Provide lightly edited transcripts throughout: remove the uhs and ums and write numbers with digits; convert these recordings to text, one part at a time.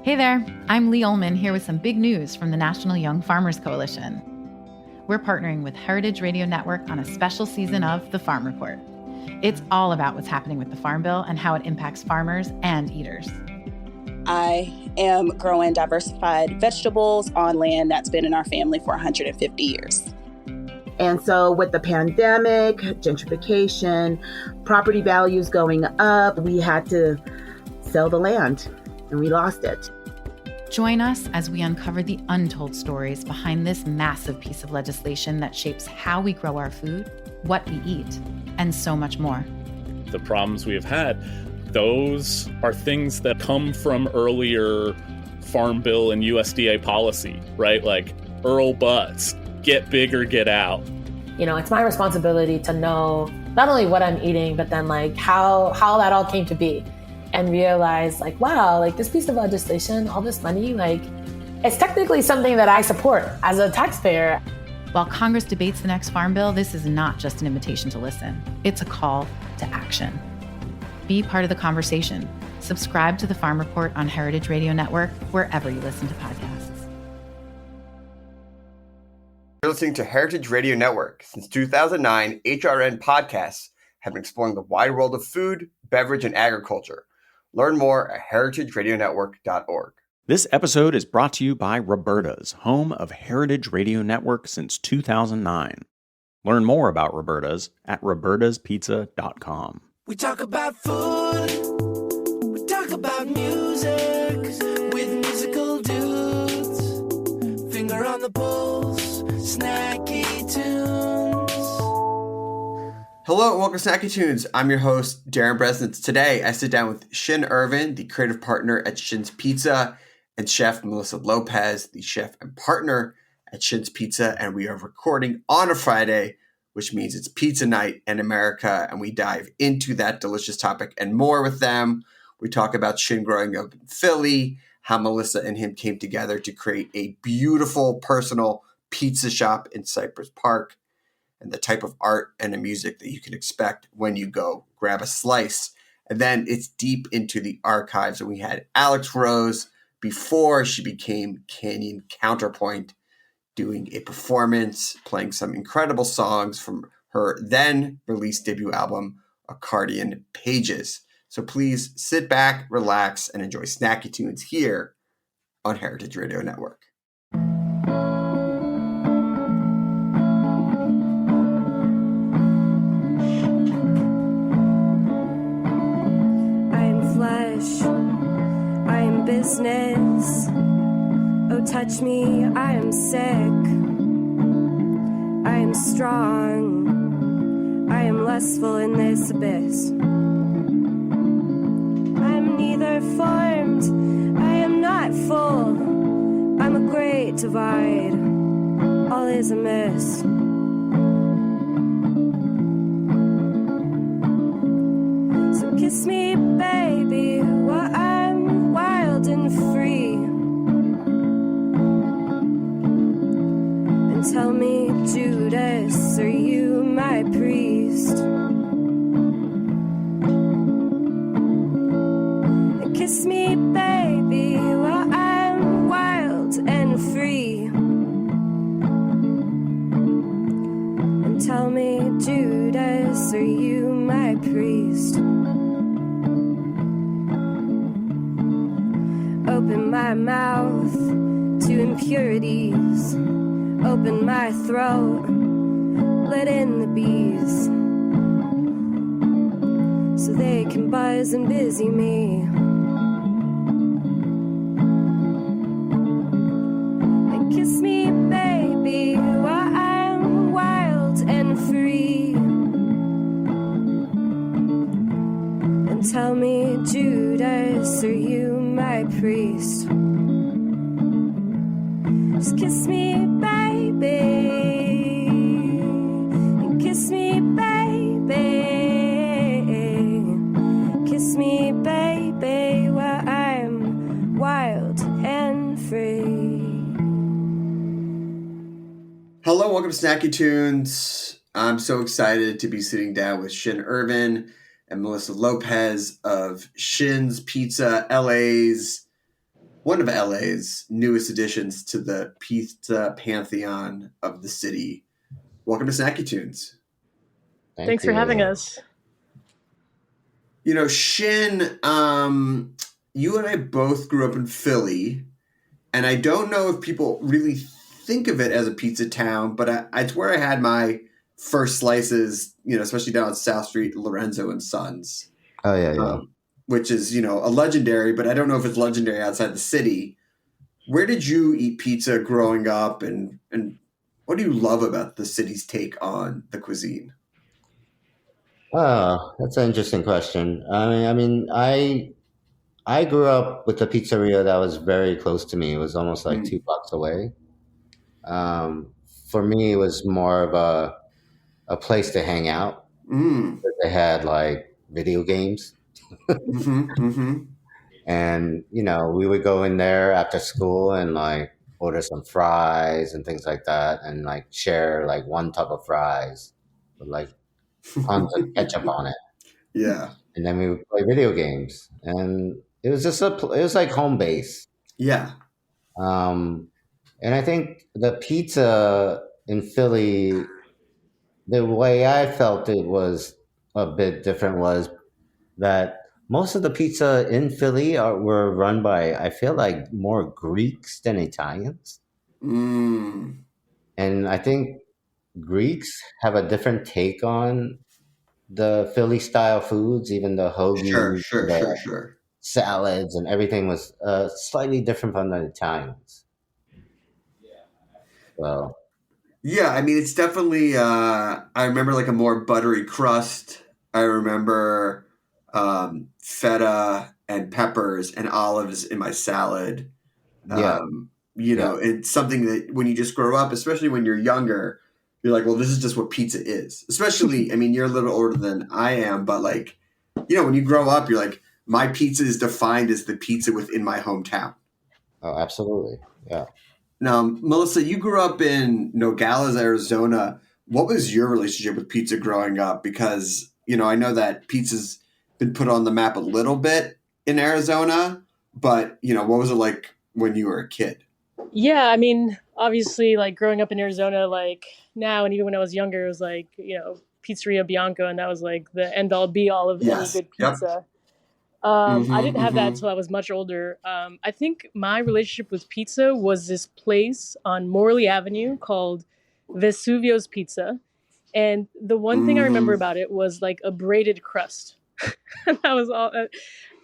Hey there, I'm Lee Ullman here with some big news from the National Young Farmers Coalition. We're partnering with Heritage Radio Network on a special season of The Farm Report. It's all about what's happening with the Farm Bill and how it impacts farmers and eaters. I am growing diversified vegetables on land that's been in our family for 150 years. And so with the pandemic, gentrification, property values going up, we had to sell the land and we lost it. Join us as we uncover the untold stories behind this massive piece of legislation that shapes how we grow our food, what we eat, and so much more. The problems we have had, those are things that come from earlier Farm Bill and USDA policy, right? Like Earl Butz, get big or get out. You know, it's my responsibility to know not only what I'm eating, but then like how that all came to be. And realize like, wow, like this piece of legislation, all this money, like it's technically something that I support as a taxpayer. While Congress debates the next Farm Bill, this is not just an invitation to listen. It's a call to action. Be part of the conversation. Subscribe to the Farm Report on Heritage Radio Network, wherever you listen to podcasts. You're listening to Heritage Radio Network. Since 2009, HRN podcasts have been exploring the wide world of food, beverage, and agriculture. Learn more at heritageradionetwork.org. This episode is brought to you by Roberta's, home of Heritage Radio Network since 2009. Learn more about Roberta's at robertaspizza.com. We talk about food, we talk about music, with musical dudes, finger on the pulse, snacky tunes. Hello and welcome to Snacky Tunes. I'm your host, Darren Bresnitz. Today, I sit down with Shin Irvin, the creative partner at Shin's Pizza, and Chef Melissa Lopez, the chef and partner at Shin's Pizza. And we are recording on a Friday, which means it's pizza night in America. And we dive into that delicious topic and more with them. We talk about Shin growing up in Philly, how Melissa and him came together to create a beautiful personal pizza shop in Cypress Park, and the type of art and the music that you can expect when you go grab a slice. And then it's deep into the archives. And we had Alex Rose, before she became Canyon Counterpoint, doing a performance, playing some incredible songs from her then released debut album, Accordion Pages. So please sit back, relax, and enjoy Snacky Tunes here on Heritage Radio Network. I am business. Oh, touch me, I am sick. I am strong. I am lustful in this abyss. I am neither formed. I am not full. I'm a great divide. All is amiss. So kiss me, baby, while I'm wild and free. And tell me, Judas, are you my priest? And kiss me, baby, while I'm wild and free. And tell me, Judas, are you my priest? Open my mouth to impurities. Open my throat, let in the bees, so they can buzz and busy me. And kiss me, baby, while I'm wild and free. And tell me, Judas, are you my priest? Just kiss me, baby, and kiss me, baby, kiss me, baby, while I'm wild and free. Hello, welcome to Snacky Tunes. I'm so excited to be sitting down with Shin Irvin and Melissa Lopez of Shin's Pizza, LA's one of LA's newest additions to the pizza pantheon of the city. Welcome to Snacky Tunes. Thanks for having us. You know, Shin, you and I both grew up in Philly, and I don't know if people really think of it as a pizza town, but it's where I had my first slices, you know, especially down on South Street, Lorenzo and Sons. Oh, yeah. Which is, you know, a legendary, but I don't know if it's legendary outside the city. Where did you eat pizza growing up, and what do you love about the city's take on the cuisine? Oh, that's an interesting question. I grew up with a pizzeria that was very close to me. It was almost like 2 blocks away. For me, it was more of a place to hang out. They had like video games. And, you know, we would go in there after school and like order some fries and things like that, and like share like one tub of fries with like tons of ketchup on it. Yeah. And then we would play video games, and it was just it was like home base. Yeah. And I think the pizza in Philly, the way I felt it was a bit different was that most of the pizza in Philly were run by, I feel like, more Greeks than Italians. And I think Greeks have a different take on the Philly style foods, even the hoagies, Sure. salads, and everything was slightly different from the Italians. So, yeah, I mean, it's definitely, I remember like a more buttery crust. I remember feta and peppers and olives in my salad. You know, it's something that when you just grow up, especially when you're younger, you're like, well, this is just what pizza is. Especially, I mean, you're a little older than I am, but like, you know, when you grow up, you're like, my pizza is defined as the pizza within my hometown. Oh, absolutely. Yeah. Now, Melissa, you grew up in Nogales, Arizona. What was your relationship with pizza growing up? Because, you know, I know that pizza's been put on the map a little bit in Arizona, but, you know, what was it like when you were a kid? Yeah, I mean, obviously, like growing up in Arizona, like now and even when I was younger, it was like, you know, Pizzeria Bianca, and that was like the end all be all of any good pizza. I didn't have that until I was much older. I think my relationship with pizza was this place on Morley Avenue called Vesuvio's Pizza. And the one thing I remember about it was like a braided crust. That was all.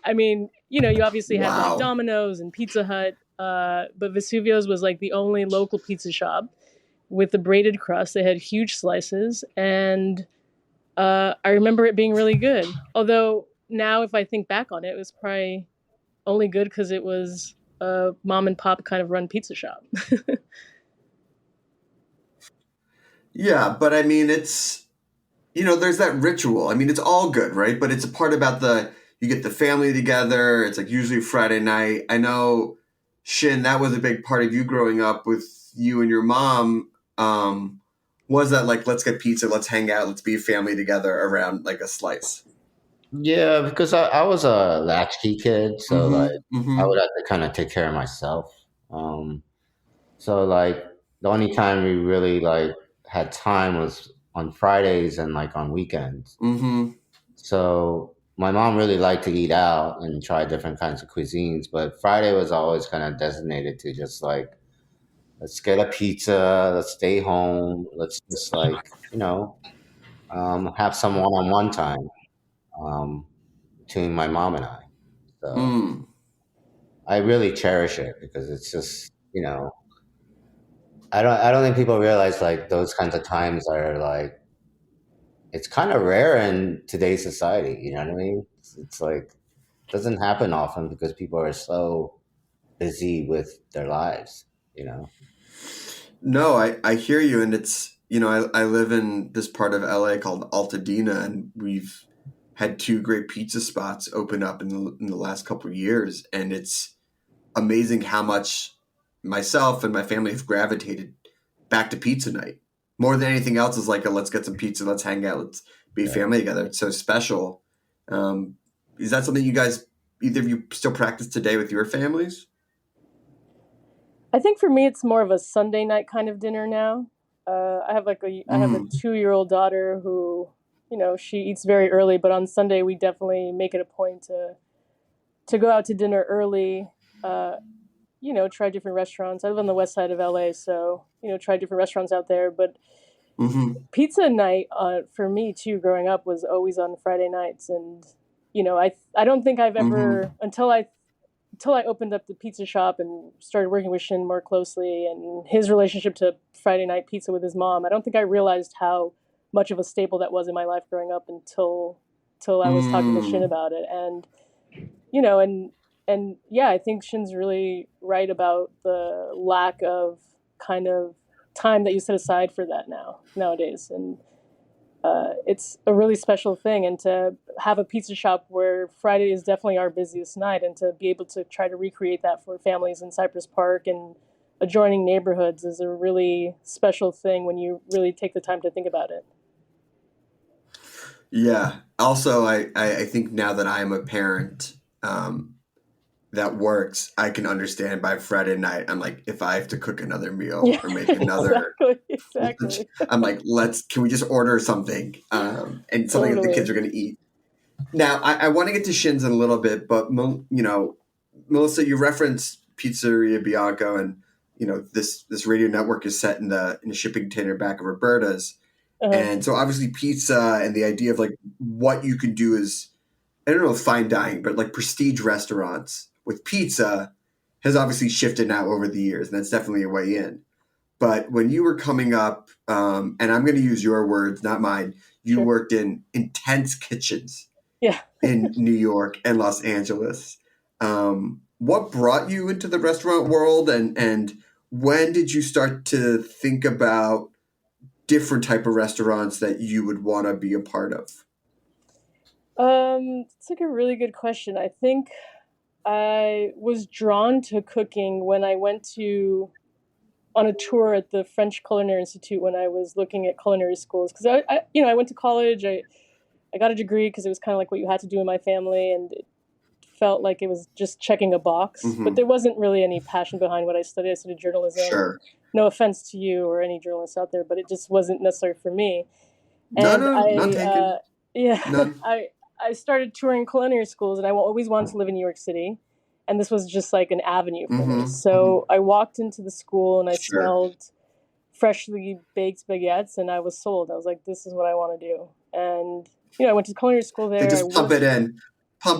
I mean, you know, you obviously had like Domino's and Pizza Hut, but Vesuvio's was like the only local pizza shop with the braided crust. They had huge slices, and I remember it being really good. Although now, if I think back on it, it was probably only good because it was a mom and pop kind of run pizza shop. Yeah, but I mean, it's, you know, there's that ritual. I mean, it's all good, right? But it's a part about you get the family together. It's like usually Friday night. I know, Shin, that was a big part of you growing up with you and your mom. Was that like, let's get pizza, let's hang out, let's be a family together around like a slice? Yeah, because I was a latchkey kid, so I would have to kind of take care of myself. So like the only time we really like had time was on Fridays and like on weekends. So my mom really liked to eat out and try different kinds of cuisines, but Friday was always kind of designated to just like, let's get a pizza, let's stay home, let's just like, you know, have some one-on-one time between my mom and I. So I really cherish it because it's just, you know, I don't think people realize like those kinds of times are like, it's kind of rare in today's society. You know what I mean? It's like, it doesn't happen often because people are so busy with their lives, you know? No, I hear you. And it's, you know, I live in this part of LA called Altadena, and we've had 2 great pizza spots open up in the last couple of years. And it's amazing how much myself and my family have gravitated back to pizza night. More than anything else is like, let's get some pizza, let's hang out, let's be family together. It's so special. Is that something you guys, either of you, still practice today with your families? I think for me, it's more of a Sunday night kind of dinner now. I have I have a 2-year-old daughter who, she eats very early, but on Sunday we definitely make it a point to go out to dinner early. Try different restaurants. I live on the west side of LA, so try different restaurants out there. But pizza night for me too, growing up, was always on Friday nights, and I don't think I've ever until I opened up the pizza shop and started working with Shin more closely and his relationship to Friday night pizza with his mom. I don't think I realized how much of a staple that was in my life growing up until I was talking to Shin about it. And and yeah, I think Shin's really right about the lack of kind of time that you set aside for that nowadays. And it's a really special thing, and to have a pizza shop where Friday is definitely our busiest night, and to be able to try to recreate that for families in Cypress Park and adjoining neighborhoods is a really special thing when you really take the time to think about it. Yeah. Also, I think now that I am a parent that works, I can understand by Friday night, I'm like, if I have to cook another meal or make another, exactly. I'm like, can we just order something and something that the kids are going to eat? Now, I want to get to Shin's in a little bit, but Melissa, you referenced Pizzeria Bianco, and this radio network is set in the shipping container back of Roberta's, and so obviously pizza and the idea of like what you can do is, I don't know, fine dining, but like prestige restaurants with pizza has obviously shifted now over the years, and that's definitely a way in. But when you were coming up, and I'm going to use your words, not mine, you worked in intense kitchens in New York and Los Angeles. What brought you into the restaurant world, and when did you start to think about different type of restaurants that you would want to be a part of? It's like a really good question. I think I was drawn to cooking when I went on a tour at the French Culinary Institute when I was looking at culinary schools. Because I went to college. I got a degree because it was kind of like what you had to do in my family, and it felt like it was just checking a box. But there wasn't really any passion behind what I studied. I studied journalism. Sure. No offense to you or any journalists out there, but it just wasn't necessary for me. And none taken. None. I started touring culinary schools, and I always wanted to live in New York City. And this was just like an avenue for me. So I walked into the school and I smelled freshly baked baguettes, and I was sold. I was like, this is what I want to do. And, I went to culinary school there. They just pump it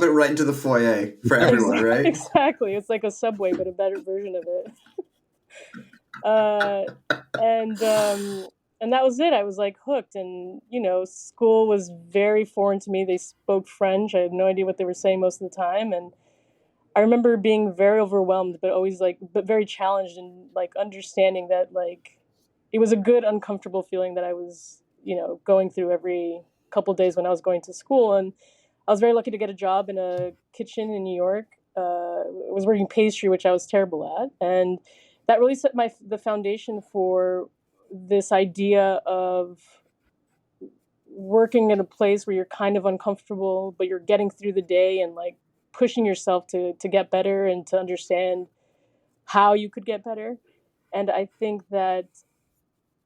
right into the foyer for everyone, right? Exactly. It's like a Subway, but a better version of it. And that was it. I was like hooked, and school was very foreign to me. They spoke French. I had no idea what they were saying most of the time, and I remember being very overwhelmed, but always but very challenged, and like understanding that like it was a good uncomfortable feeling that I was going through every couple of days when I was going to school. And I was very lucky to get a job in a kitchen in New York. I was working pastry, which I was terrible at, and that really set the foundation for this idea of working in a place where you're kind of uncomfortable, but you're getting through the day and like pushing yourself to get better and to understand how you could get better. And I think that,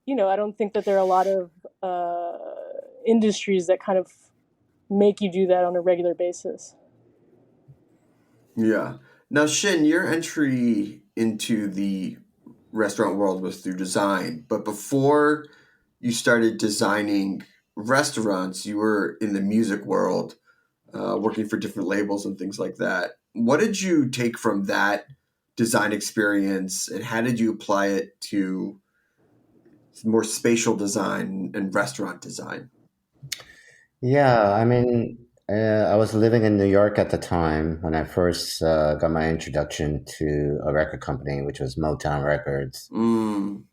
I don't think that there are a lot of industries that kind of make you do that on a regular basis. Yeah. Now, Shin, your entry into the restaurant world was through design, but before you started designing restaurants, you were in the music world, working for different labels and things like that. What did you take from that design experience, and how did you apply it to more spatial design and restaurant design? Yeah, I mean, I was living in New York at the time when I first got my introduction to a record company, which was Motown Records. And,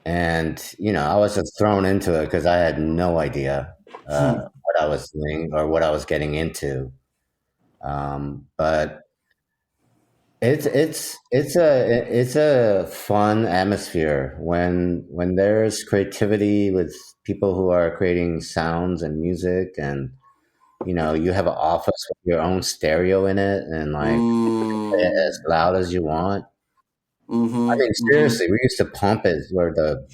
I was just thrown into it because I had no idea what I was doing or what I was getting into. But it's a fun atmosphere when there's creativity with people who are creating sounds and music, and you have an office with your own stereo in it, and like play it as loud as you want. Mm-hmm, I mean, seriously, we used to pump it where the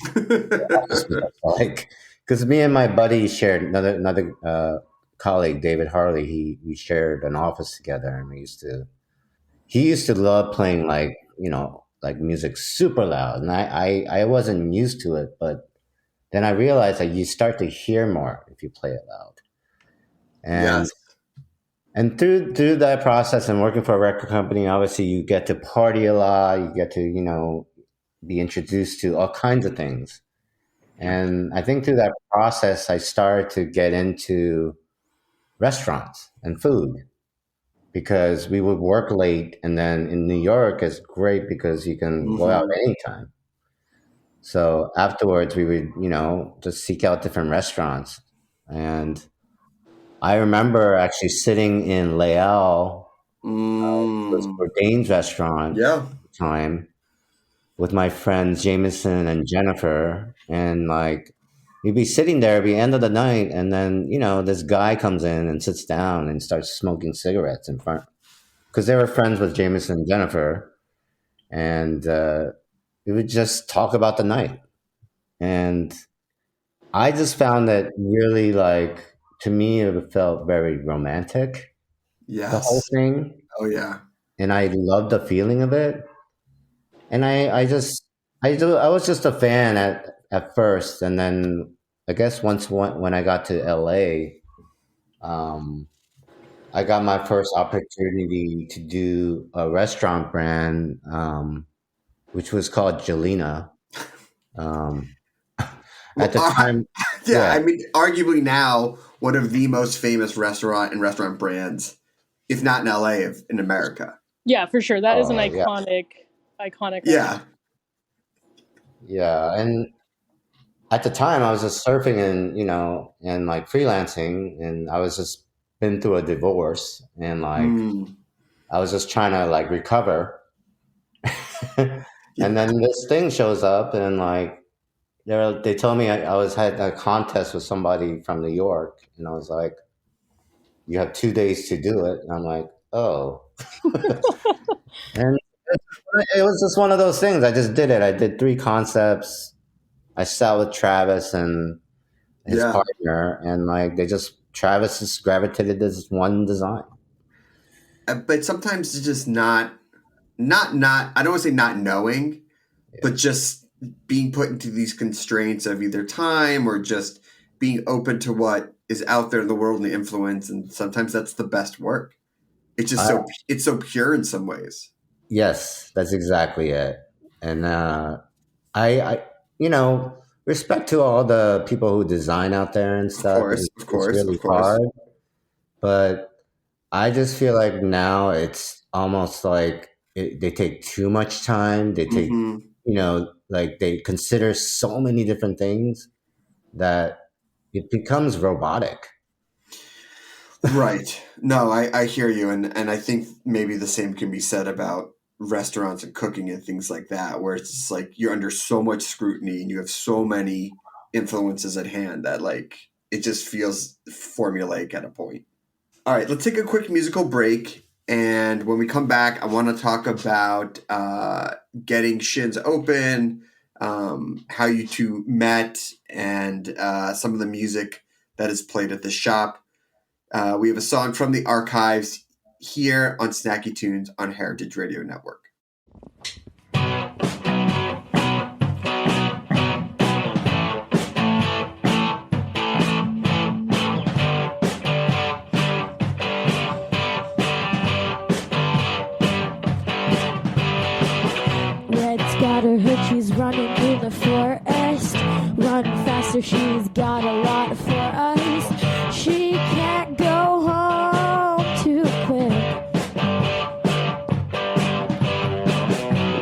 office was like, because me and my buddy shared another colleague, David Harley. We shared an office together, and he used to love playing like like music super loud, and I wasn't used to it, but then I realized that you start to hear more if you play it loud, and Yes. and through that process and working for a record company, obviously you get to party a lot, you get to be introduced to all kinds of things. And I think through that process, I started to get into restaurants and food because we would work late. And then in New York, it's great because you can go out anytime. So afterwards, we would, just seek out different restaurants. And I remember actually sitting in Leal, was Bourdain's restaurant at the time, with my friends Jameson and Jennifer, and like we'd be sitting there at the end of the night, and then this guy comes in and sits down and starts smoking cigarettes in front, because they were friends with Jameson and Jennifer, and we would just talk about the night, and I just found that really, like, to me it felt very romantic, the whole Yes. thing, Oh yeah. and I loved the feeling of it. And I was just a fan at first, and then I guess when I got to LA, I got my first opportunity to do a restaurant brand, which was called Jelena. At the time, I mean, arguably now one of the most famous restaurant brands, if not in LA, in America. Yeah, for sure. That is an iconic. Yeah. Yeah, and at the time I was just surfing and like freelancing, and I was just been through a divorce, and like I was just trying to like recover. And then this thing shows up, and like they told me I had a contest with somebody from New York, and I was like, you have 2 days to do it. And I'm like, oh. And it was just one of those things. I just did it. I did 3 concepts. I sat with Travis and his partner, and like Travis just gravitated to this one design. But sometimes it's just not. I don't want to say not knowing, but just being put into these constraints of either time or just being open to what is out there in the world and the influence. And sometimes that's the best work. It's just it's so pure in some ways. Yes, that's exactly it. And I respect to all the people who design out there and stuff. Of course, it's really hard. But I just feel like now it's almost like they take too much time. They take, like they consider so many different things that it becomes robotic. Right. No, I hear you. And I think maybe the same can be said about restaurants and cooking and things like that, where it's just like you're under so much scrutiny and you have so many influences at hand that like it just feels formulaic at a point. All right, let's take a quick musical break. And when we come back, I want to talk about getting Shins open, how you two met, and some of the music that is played at the shop. We have a song from the archives here on Snacky Tunes on Heritage Radio Network. Got her hood, she's running through the forest. Run faster, she's got a lot for us. She can't go home too quick.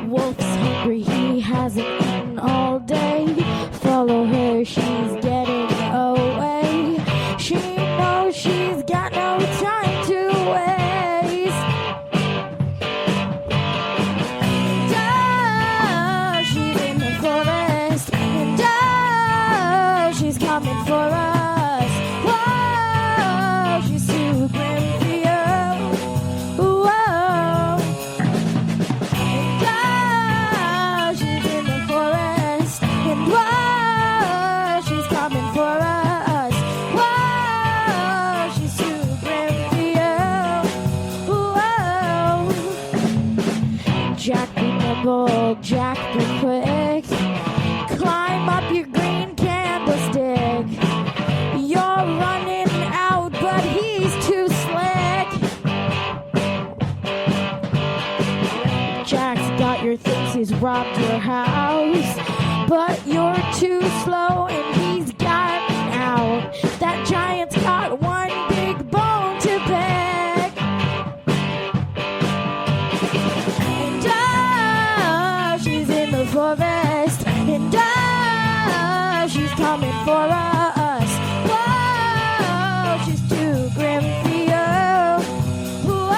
Wolf's hungry, he hasn't eaten all day. Follow her, she's getting away. She knows she's got no time to waste. Coming for us. Whoa, real Jack the Quick. Climb up your green candlestick. You're running out, but he's too slick. Jack's got your things, he's robbed your house, but you're too slow and he's gotten out. That giant's got one big bone to pick. And oh, she's in the forest. And oh, she's coming for us. Whoa, she's too grim for you. Whoa.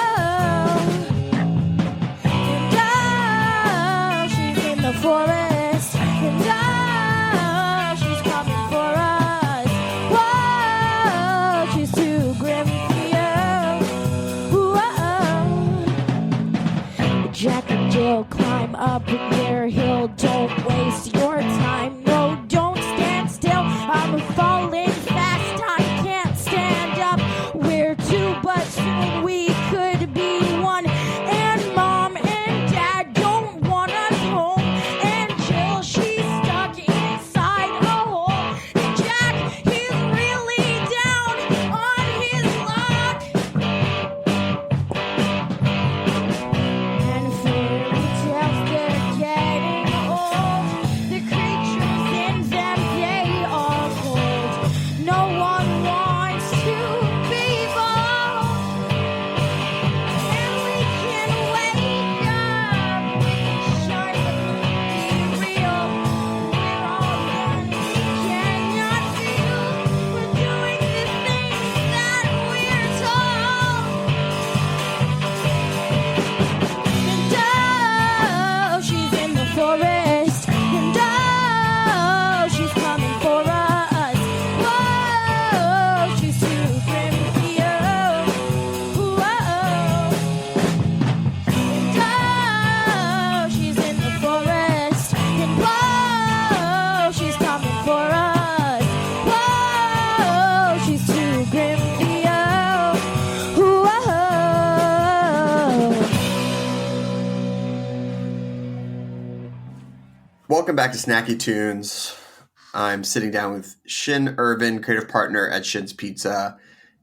And oh, she's in the forest. And oh, she's coming for us. Whoa, she's too grim for you. Whoa. Jack and Jill climb up their hill. Don't waste your time. No, don't stand still. I'm falling fast. I can't stand up. We're two, but soon we could be one. And Mom and Dad don't want us home. And Jill, she's stuck inside a hole. And Jack, he's really down on his luck. And fairy tales, they're getting old. The creatures in them, they are cold. No one wants to be bold. And we can wake up, we can shine the moon, be real. We're all young, we cannot feel. We're doing the things that we're told. And oh, she's in the forest. And oh, she's coming for us. Whoa, she's too grim for you. Whoa. And oh, she's in the forest. And whoa, she's coming for us. Whoa, she's too grim for you. Whoa. Welcome back to Snacky Tunes. I'm sitting down with Shin Irvin, creative partner at Shin's Pizza,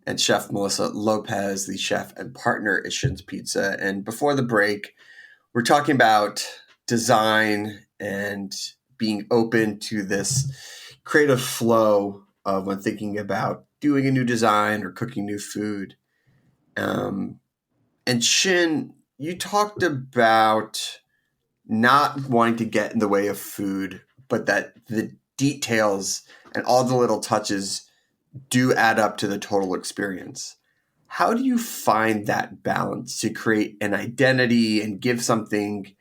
and Chef Melissa Lopez, the chef and partner at Shin's Pizza. And before the break, we're talking about design and being open to this creative flow of when thinking about doing a new design or cooking new food. And Shin, you talked about not wanting to get in the way of food, but that the details and all the little touches do add up to the total experience. How do you find that balance to create an identity and give something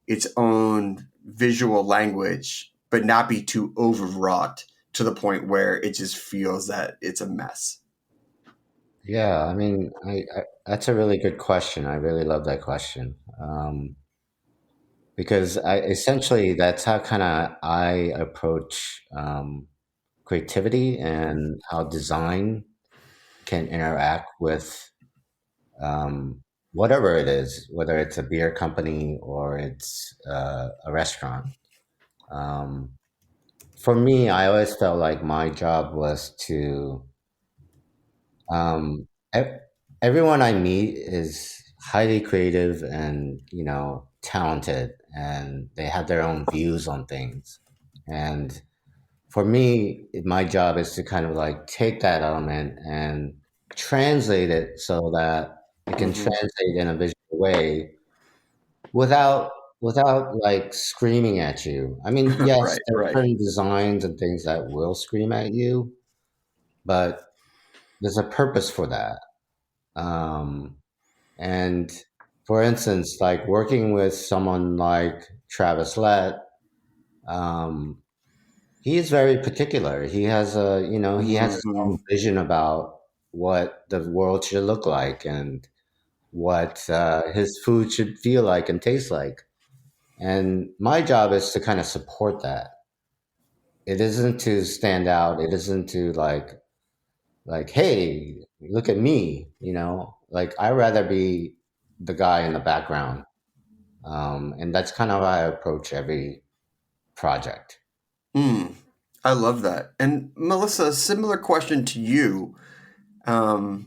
its own visual language, but not be too overwrought to the point where it just feels that it's a mess? Yeah, I mean, that's a really good question. I really love that question. Because essentially that's how kind of I approach creativity and how design can interact with whatever it is, whether it's a beer company or it's a restaurant. For me, I always felt like my job was to um, everyone I meet is highly creative and talented, and they have their own views on things. And for me, my job is to kind of like take that element and translate it so that it can translate in a visual way without like screaming at you. I mean, yes, Right, there are right. certain designs and things that will scream at you, but there's a purpose for that. And for instance, like working with someone like Travis Lett, um, he is very particular. He has he has his own vision about what the world should look like and what his food should feel like and taste like. And my job is to kind of support that. It isn't to stand out. It isn't to like, hey, look at me. Like I rather be the guy in the background. And that's kind of how I approach every project. I love that. And Melissa, similar question to you. How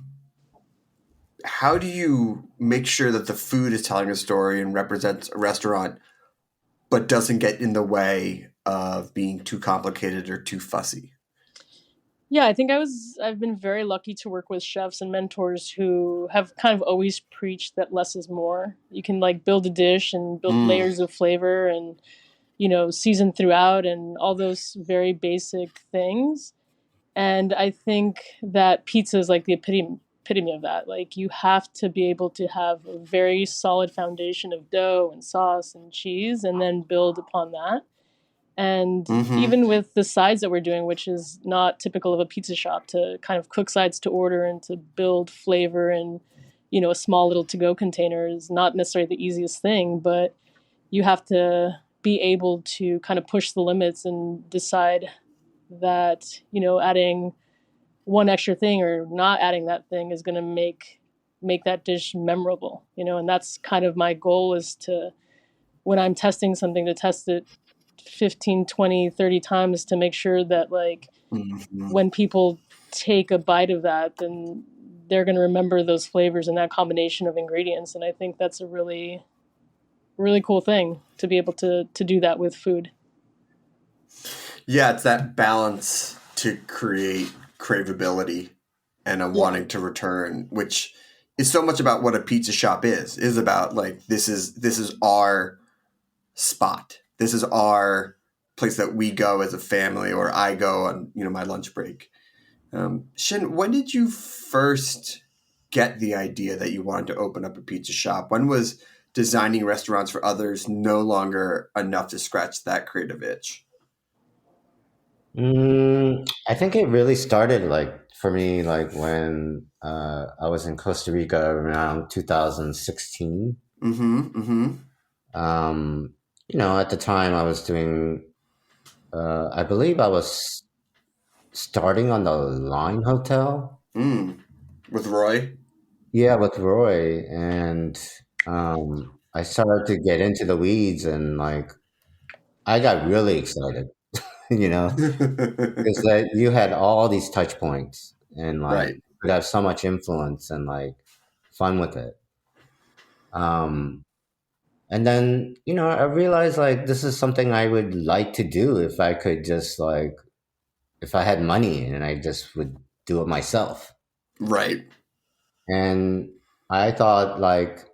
do you make sure that the food is telling a story and represents a restaurant, but doesn't get in the way of being too complicated or too fussy? Yeah, I think I've been very lucky to work with chefs and mentors who have kind of always preached that less is more. You can like build a dish and build layers of flavor and, season throughout and all those very basic things. And I think that pizza is like the epitome of that. Like you have to be able to have a very solid foundation of dough and sauce and cheese and then build upon that. And even with the sides that we're doing, which is not typical of a pizza shop, to kind of cook sides to order and to build flavor and, a small little to-go container is not necessarily the easiest thing, but you have to be able to kind of push the limits and decide that, adding one extra thing or not adding that thing is going to make that dish memorable, and that's kind of my goal is to, when I'm testing something, to test it 15, 20, 30 times to make sure that like when people take a bite of that, then they're going to remember those flavors and that combination of ingredients. And I think that's a really, really cool thing to be able to do that with food. Yeah, it's that balance to create craveability and a wanting to return, which is so much about what a pizza shop is about like this is our spot. This is our place that we go as a family, or I go on, my lunch break. Shin, when did you first get the idea that you wanted to open up a pizza shop? When was designing restaurants for others no longer enough to scratch that creative itch? I think it really started like for me, like when I was in Costa Rica around 2016. At the time I was doing, I believe I was starting on the Line Hotel. With Roy? Yeah, with Roy. And I started to get into the weeds and like, I got really excited, because that you had all these touch points and like Right. you could have so much influence and like fun with it. And then, I realized like this is something I would like to do if I could just like, if I had money and I just would do it myself. Right. And I thought like,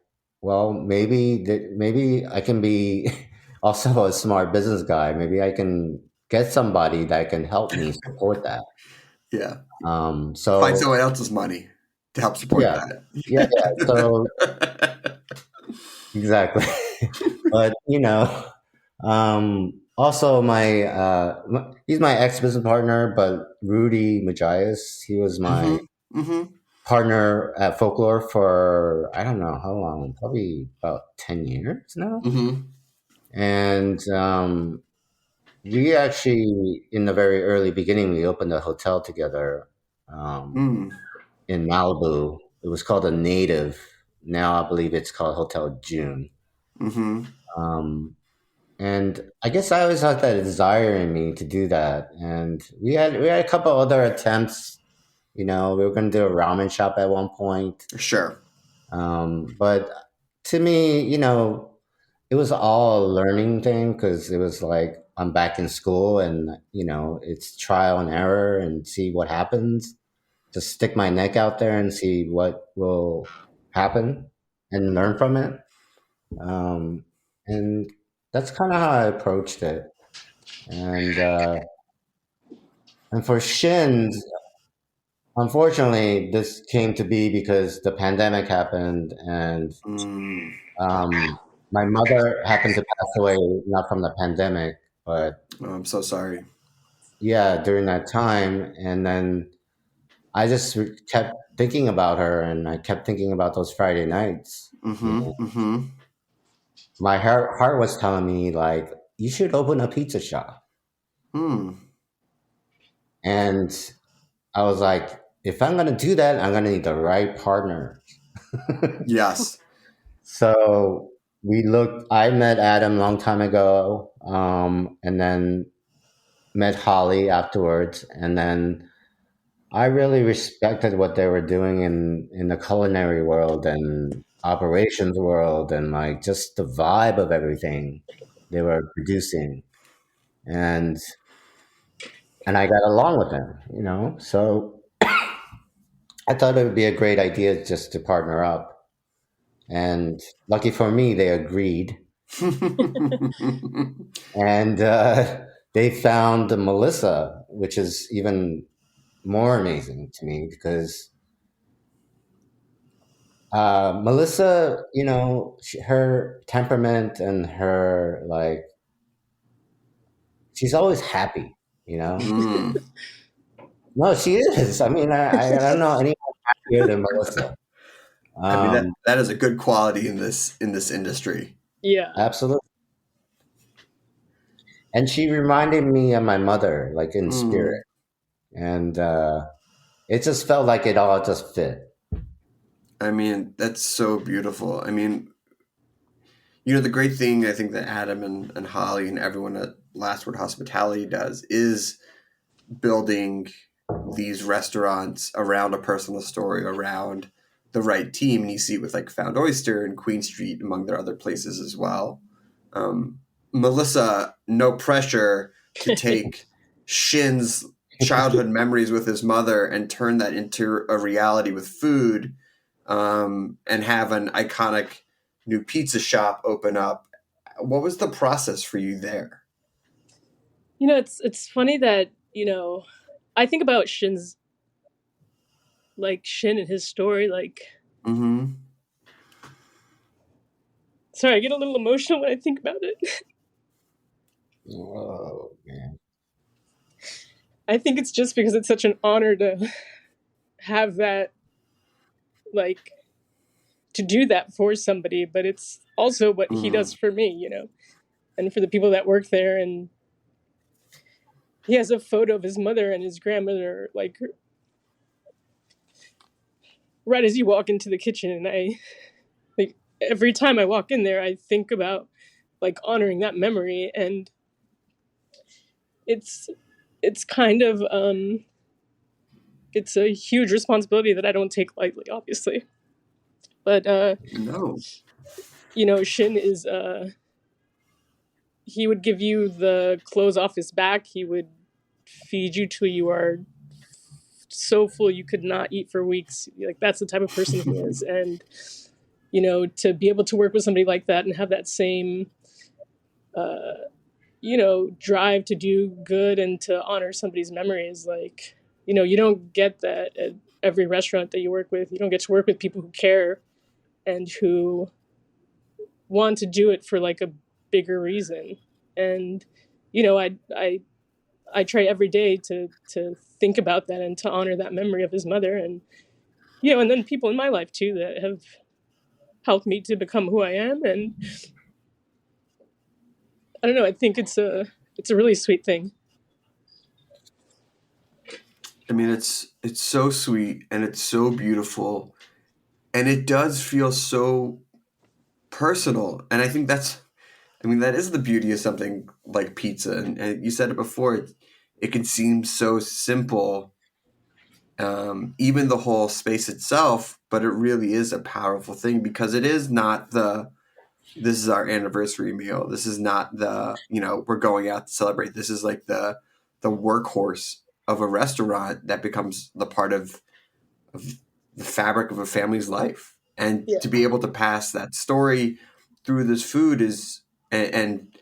well, maybe I can be also a smart business guy. Maybe I can get somebody that can help me support that. Yeah. So find someone else's money to help support that. Yeah. So exactly. But also he's my ex-business partner, but Rudy Majias, he was my partner at Folklore for I don't know how long, probably about 10 years now. And we actually, in the very early beginning, we opened a hotel together in Malibu. It was called a Native. Now I believe it's called Hotel June. And I guess I always had that desire in me to do that. And we had a couple other attempts. We were going to do a ramen shop at one point. Sure. But to me, it was all a learning thing because it was like I'm back in school and, it's trial and error and see what happens. Just stick my neck out there and see what will happen and learn from it. And that's kind of how I approached it. And for Shins, unfortunately, this came to be because the pandemic happened and my mother happened to pass away, not from the pandemic, but I'm so sorry. Yeah, during that time. And then I just kept thinking about her and I kept thinking about those Friday nights. My heart was telling me, like, you should open a pizza shop. And I was like, if I'm going to do that, I'm going to need the right partner. Yes. So I met Adam a long time ago, and then met Holly afterwards, and then I really respected what they were doing in the culinary world and operations world, and like just the vibe of everything they were producing, and I got along with them, you know. So I thought it would be a great idea just to partner up, and lucky for me, they agreed. And they found Melissa, which is even more amazing to me because Melissa, you know, her temperament and her like, she's always happy, you know. No, she is. I mean, I don't know anyone happier than Melissa. I mean, that is a good quality in this industry. Yeah, absolutely. And she reminded me of my mother, like in spirit, and it just felt like it all just fit. I mean, that's so beautiful. I mean, you know, the great thing I think that Adam and Holly and everyone at Last Word Hospitality does is building these restaurants around a personal story, around the right team. And you see it with like Found Oyster and Queen Street, among their other places as well. Melissa, no pressure to take Shin's childhood memories with his mother and turn that into a reality with food, and have an iconic new pizza shop open up. What was the process for you there? You know, it's funny that, you know, I think about Shin and his story, like. Sorry, I get a little emotional when I think about it. Oh man. I think it's just because it's such an honor to have that, like, to do that for somebody, but it's also what he does for me, you know, and for the people that work there. And he has a photo of his mother and his grandmother, like, right as you walk into the kitchen. And like, every time I walk in there, I think about, like, honoring that memory. And it's kind of, it's a huge responsibility that I don't take lightly, obviously. But, no, you know, Shin is, he would give you the clothes off his back. He would feed you till you are so full you could not eat for weeks. Like, that's the type of person he is. And, you know, to be able to work with somebody like that and have that same, you know, drive to do good and to honor somebody's memories, like, you know, you don't get that at every restaurant that you work with. You don't get to work with people who care and who want to do it for like a bigger reason. And, you know, I try every day to think about that and to honor that memory of his mother. And, you know, and then people in my life too that have helped me to become who I am. And I don't know, I think it's a really sweet thing. I mean, it's so sweet and it's so beautiful, and it does feel so personal. And I think that is the beauty of something like pizza. And you said it before, it can seem so simple, even the whole space itself, but it really is a powerful thing because it is not this is our anniversary meal. This is not you know, we're going out to celebrate. This is like the workhorse of a restaurant that becomes the part of the fabric of a family's life. And to be able to pass that story through this food is, and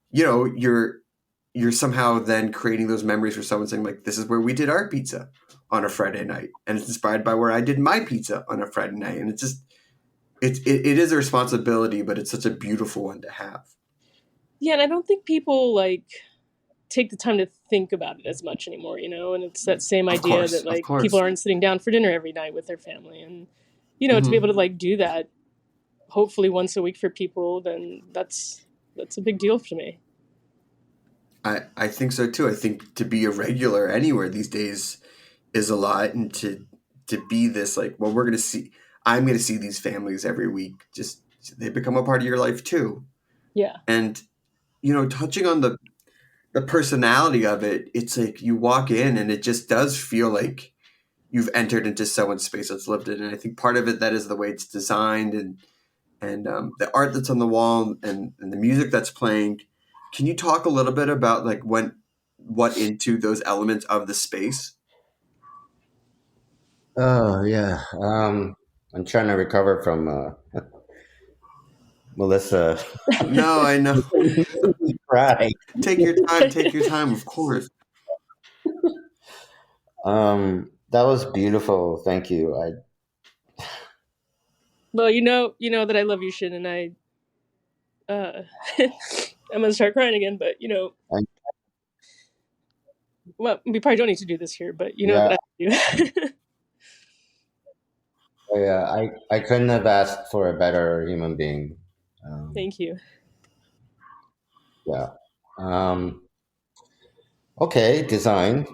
you know, you're somehow then creating those memories for someone, saying like, this is where we did our pizza on a Friday night, and it's inspired by where I did my pizza on a Friday night. And it's just, it is a responsibility, but it's such a beautiful one to have. Yeah, and I don't think people like take the time to think about it as much anymore, you know. And it's that same idea that like people aren't sitting down for dinner every night with their family, and you know, to be able to like do that, hopefully once a week for people, then that's a big deal for me. I think so too. I think to be a regular anywhere these days is a lot, and to be this like, well, I'm going to see these families every week. Just they become a part of your life too. Yeah. And, touching on the personality of it, it's like you walk in and it just does feel like you've entered into someone's space that's lived it. And I think part of it, that is the way it's designed and the art that's on the wall and the music that's playing. Can you talk a little bit about like what into those elements of the space? Oh yeah. I'm trying to recover from Melissa. No, I know. Right. Take your time. Take your time. Of course. That was beautiful. Thank you. Well, you know that I love you, Shin, and I'm gonna start crying again. But well, we probably don't need to do this here. But Yeah. that I do. Yeah, I couldn't have asked for a better human being. Thank you. Yeah. Okay, design.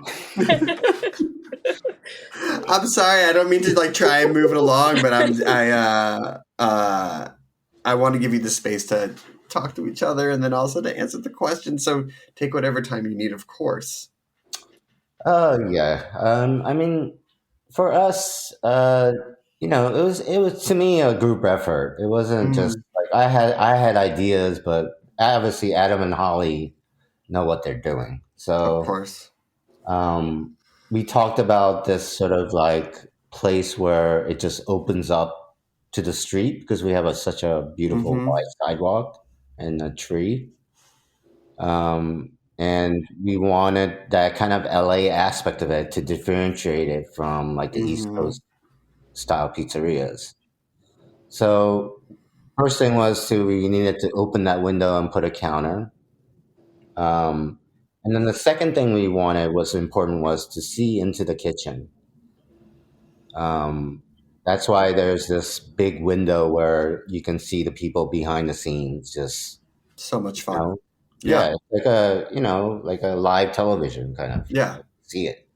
I'm sorry. I don't mean to like try and move it along, but I want to give you the space to talk to each other and then also to answer the question. So take whatever time you need, of course. Oh yeah. I mean, for us, it was to me a group effort. It wasn't just like I had ideas, but obviously Adam and Holly know what they're doing. So Of course. we talked about this sort of like place where it just opens up to the street because we have such a beautiful wide sidewalk and a tree. And we wanted that kind of LA aspect of it to differentiate it from like the East Coast style pizzerias. So first thing was we needed to open that window and put a counter. And then the second thing we wanted was important was to see into the kitchen. That's why there's this big window where you can see the people behind the scenes. Just so much fun. Yeah, like like a live television kind of. Yeah, see it.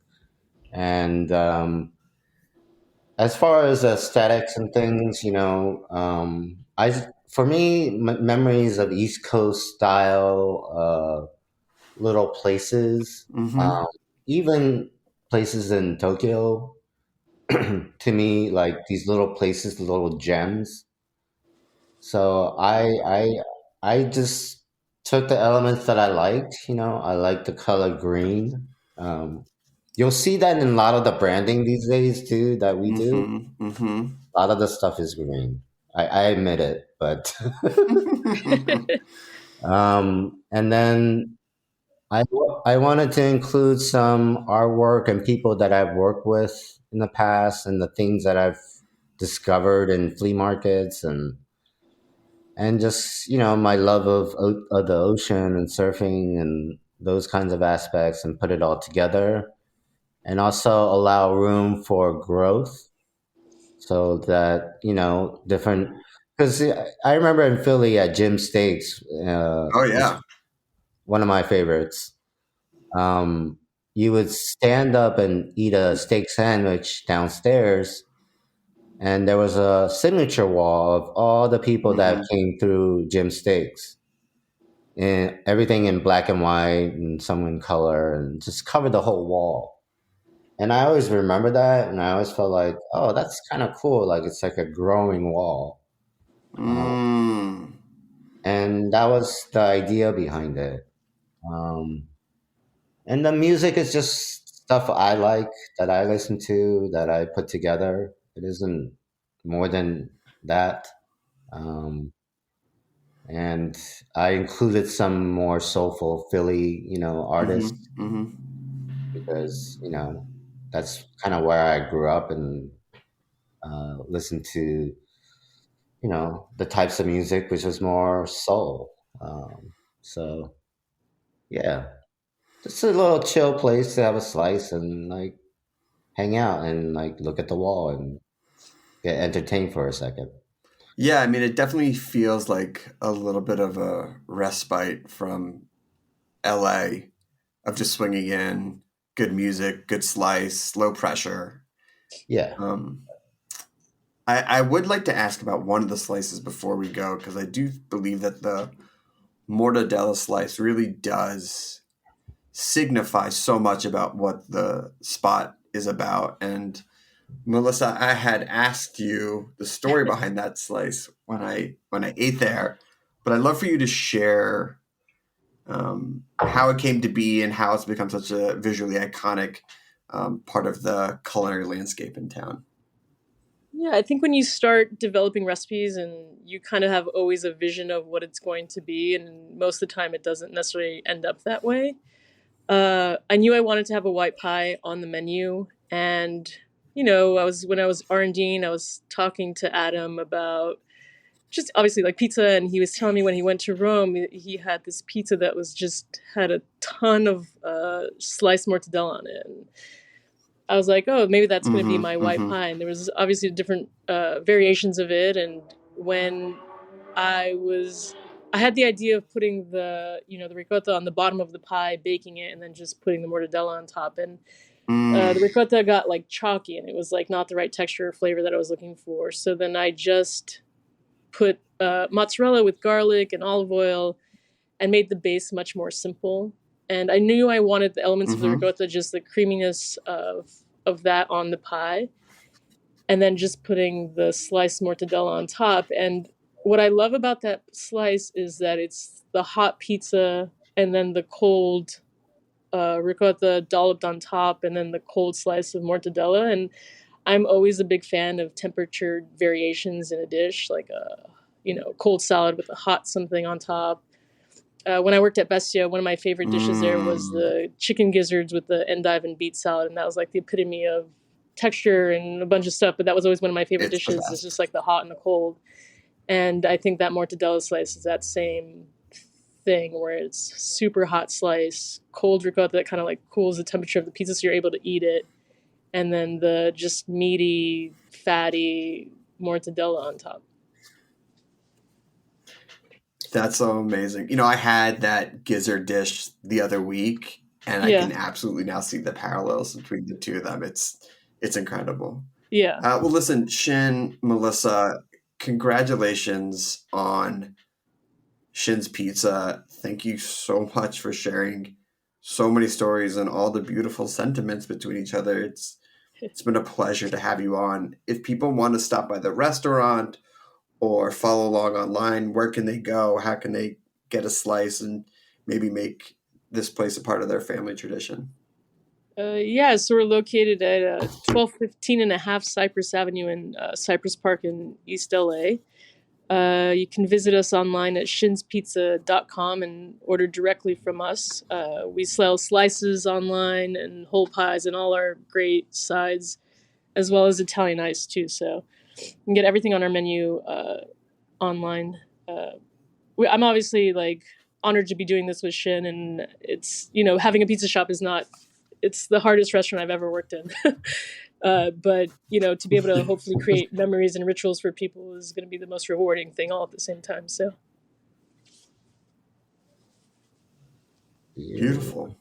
And as far as aesthetics and things, for me, memories of East Coast style little places, even places in Tokyo. To me, like these little places, little gems. So I just took the elements that I liked. I like the color green. You'll see that in a lot of the branding these days too that we do. A lot of the stuff is green. I admit it, but and then I wanted to include some artwork and people that I've worked with in the past and the things that I've discovered in flea markets and just my love of the ocean and surfing and those kinds of aspects and put it all together and also allow room for growth so that different because I remember in Philly at Jim Steaks oh yeah, one of my favorites. You would stand up and eat a steak sandwich downstairs, and there was a signature wall of all the people that came through Jim Steaks, and everything in black and white and some in color, and just covered the whole wall. And I always remember that, and I always felt like, oh, that's kind of cool. Like it's like a growing wall, and that was the idea behind it. And the music is just stuff I like, that I listen to, that I put together. It isn't more than that. And I included some more soulful Philly, artists because, that's kind of where I grew up and listened to, the types of music which was more soul. So, yeah, just a little chill place to have a slice and like hang out and like look at the wall and get entertained for a second. Yeah, I mean, it definitely feels like a little bit of a respite from LA of just swinging in, good music, good slice, low pressure. Yeah. I would like to ask about one of the slices before we go, because I do believe that the mortadella slice really does signify so much about what the spot is about. And Melissa, I had asked you the story behind that slice when I ate there, but I'd love for you to share how it came to be and how it's become such a visually iconic part of the culinary landscape in town. Yeah, I think when you start developing recipes and you kind of have always a vision of what it's going to be, and most of the time it doesn't necessarily end up that way. I knew I wanted to have a white pie on the menu, and when I was R&Ding, I was talking to Adam about just obviously like pizza, and he was telling me when he went to Rome, he had this pizza that was just had a ton of sliced mortadella on it. And I was like, oh, maybe that's going to be my white pie. And there was obviously different variations of it. And when I had the idea of putting the ricotta on the bottom of the pie, baking it, and then just putting the mortadella on top. And the ricotta got like chalky, and it was like not the right texture or flavor that I was looking for. So then I just put mozzarella with garlic and olive oil and made the base much more simple. And I knew I wanted the elements of the ricotta, just the creaminess of that on the pie, and then just putting the sliced mortadella on top. And what I love about that slice is that it's the hot pizza and then the cold ricotta dolloped on top, and then the cold slice of mortadella. And I'm always a big fan of temperature variations in a dish, like a cold salad with a hot something on top. When I worked at Bestia, one of my favorite dishes there was the chicken gizzards with the endive and beet salad, and that was like the epitome of texture and a bunch of stuff. But that was always one of my favorite dishes. It's just like the hot and the cold. And I think that mortadella slice is that same thing, where it's super hot slice, cold ricotta that kind of like cools the temperature of the pizza so you're able to eat it, and then the just meaty, fatty mortadella on top. That's so amazing. I had that gizzard dish the other week, and I can absolutely now see the parallels between the two of them. It's incredible. Yeah. Well, listen, Shin, Melissa, congratulations on Shin's Pizza. Thank you so much for sharing so many stories and all the beautiful sentiments between each other. It's been a pleasure to have you on. If people want to stop by the restaurant or follow along online, where can they go? How can they get a slice and maybe make this place a part of their family tradition? So we're located at 1215 and a half Cypress Avenue in Cypress Park in East LA. You can visit us online at shinspizza.com and order directly from us. We sell slices online and whole pies and all our great sides, as well as Italian ice too. So you can get everything on our menu online. I'm obviously like honored to be doing this with Shin, and it's, having a pizza shop it's the hardest restaurant I've ever worked in. But to be able to hopefully create memories and rituals for people is going to be the most rewarding thing all at the same time. So beautiful.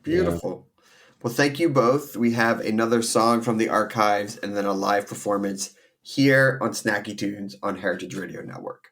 Well, thank you both. We have another song from the archives and then a live performance here on Snacky Tunes on Heritage Radio Network.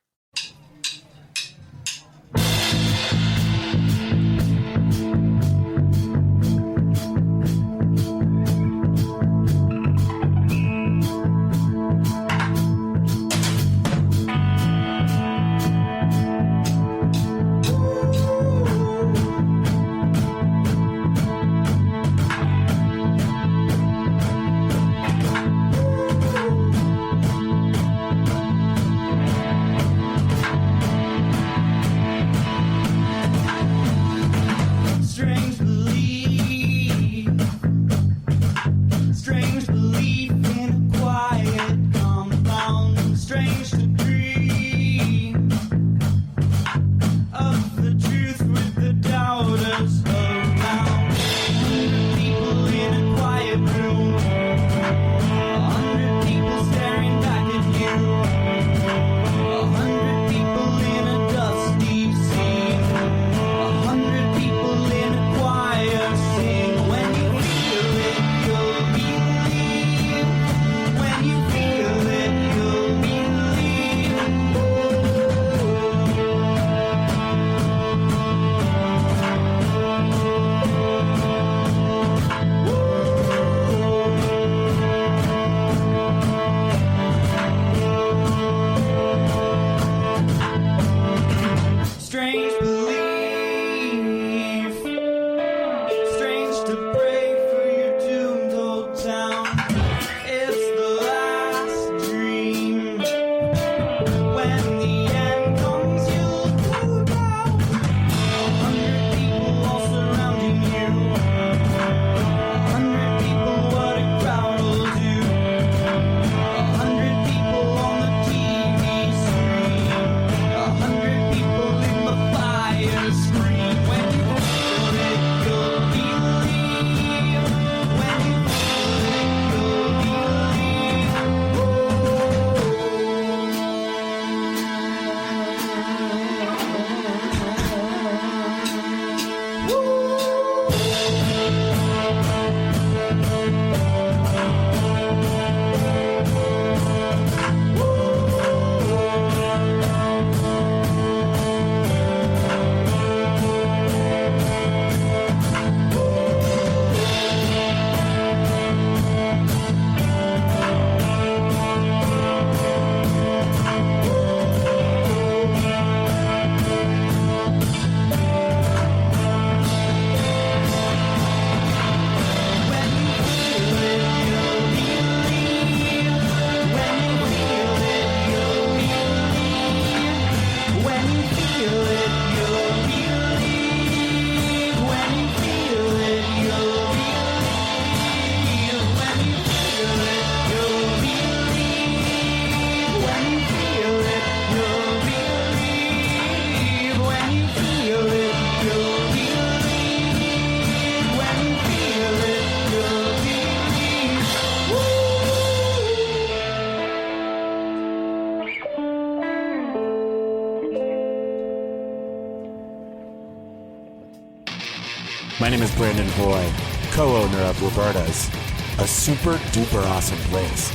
My name is Brandon Hoy, co-owner of Roberta's, a super duper awesome place.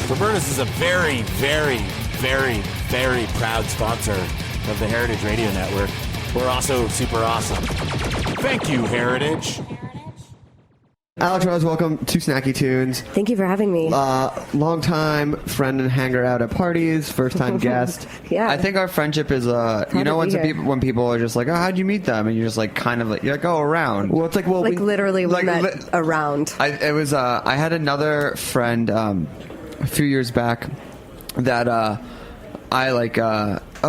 Roberta's is a very, very, very, very proud sponsor of the Heritage Radio Network. We're also super awesome. Thank you, Heritage. Alex Rose, welcome to Snacky Tunes. Thank you for having me. Long time friend and hanger out at parties, first time guest. Yeah. I think our friendship is, you know, when people are just like, oh, how'd you meet them? And you're just like, kind of like, you're like, oh, around. Well, it's like, well, literally we met around. I had another friend a few years back that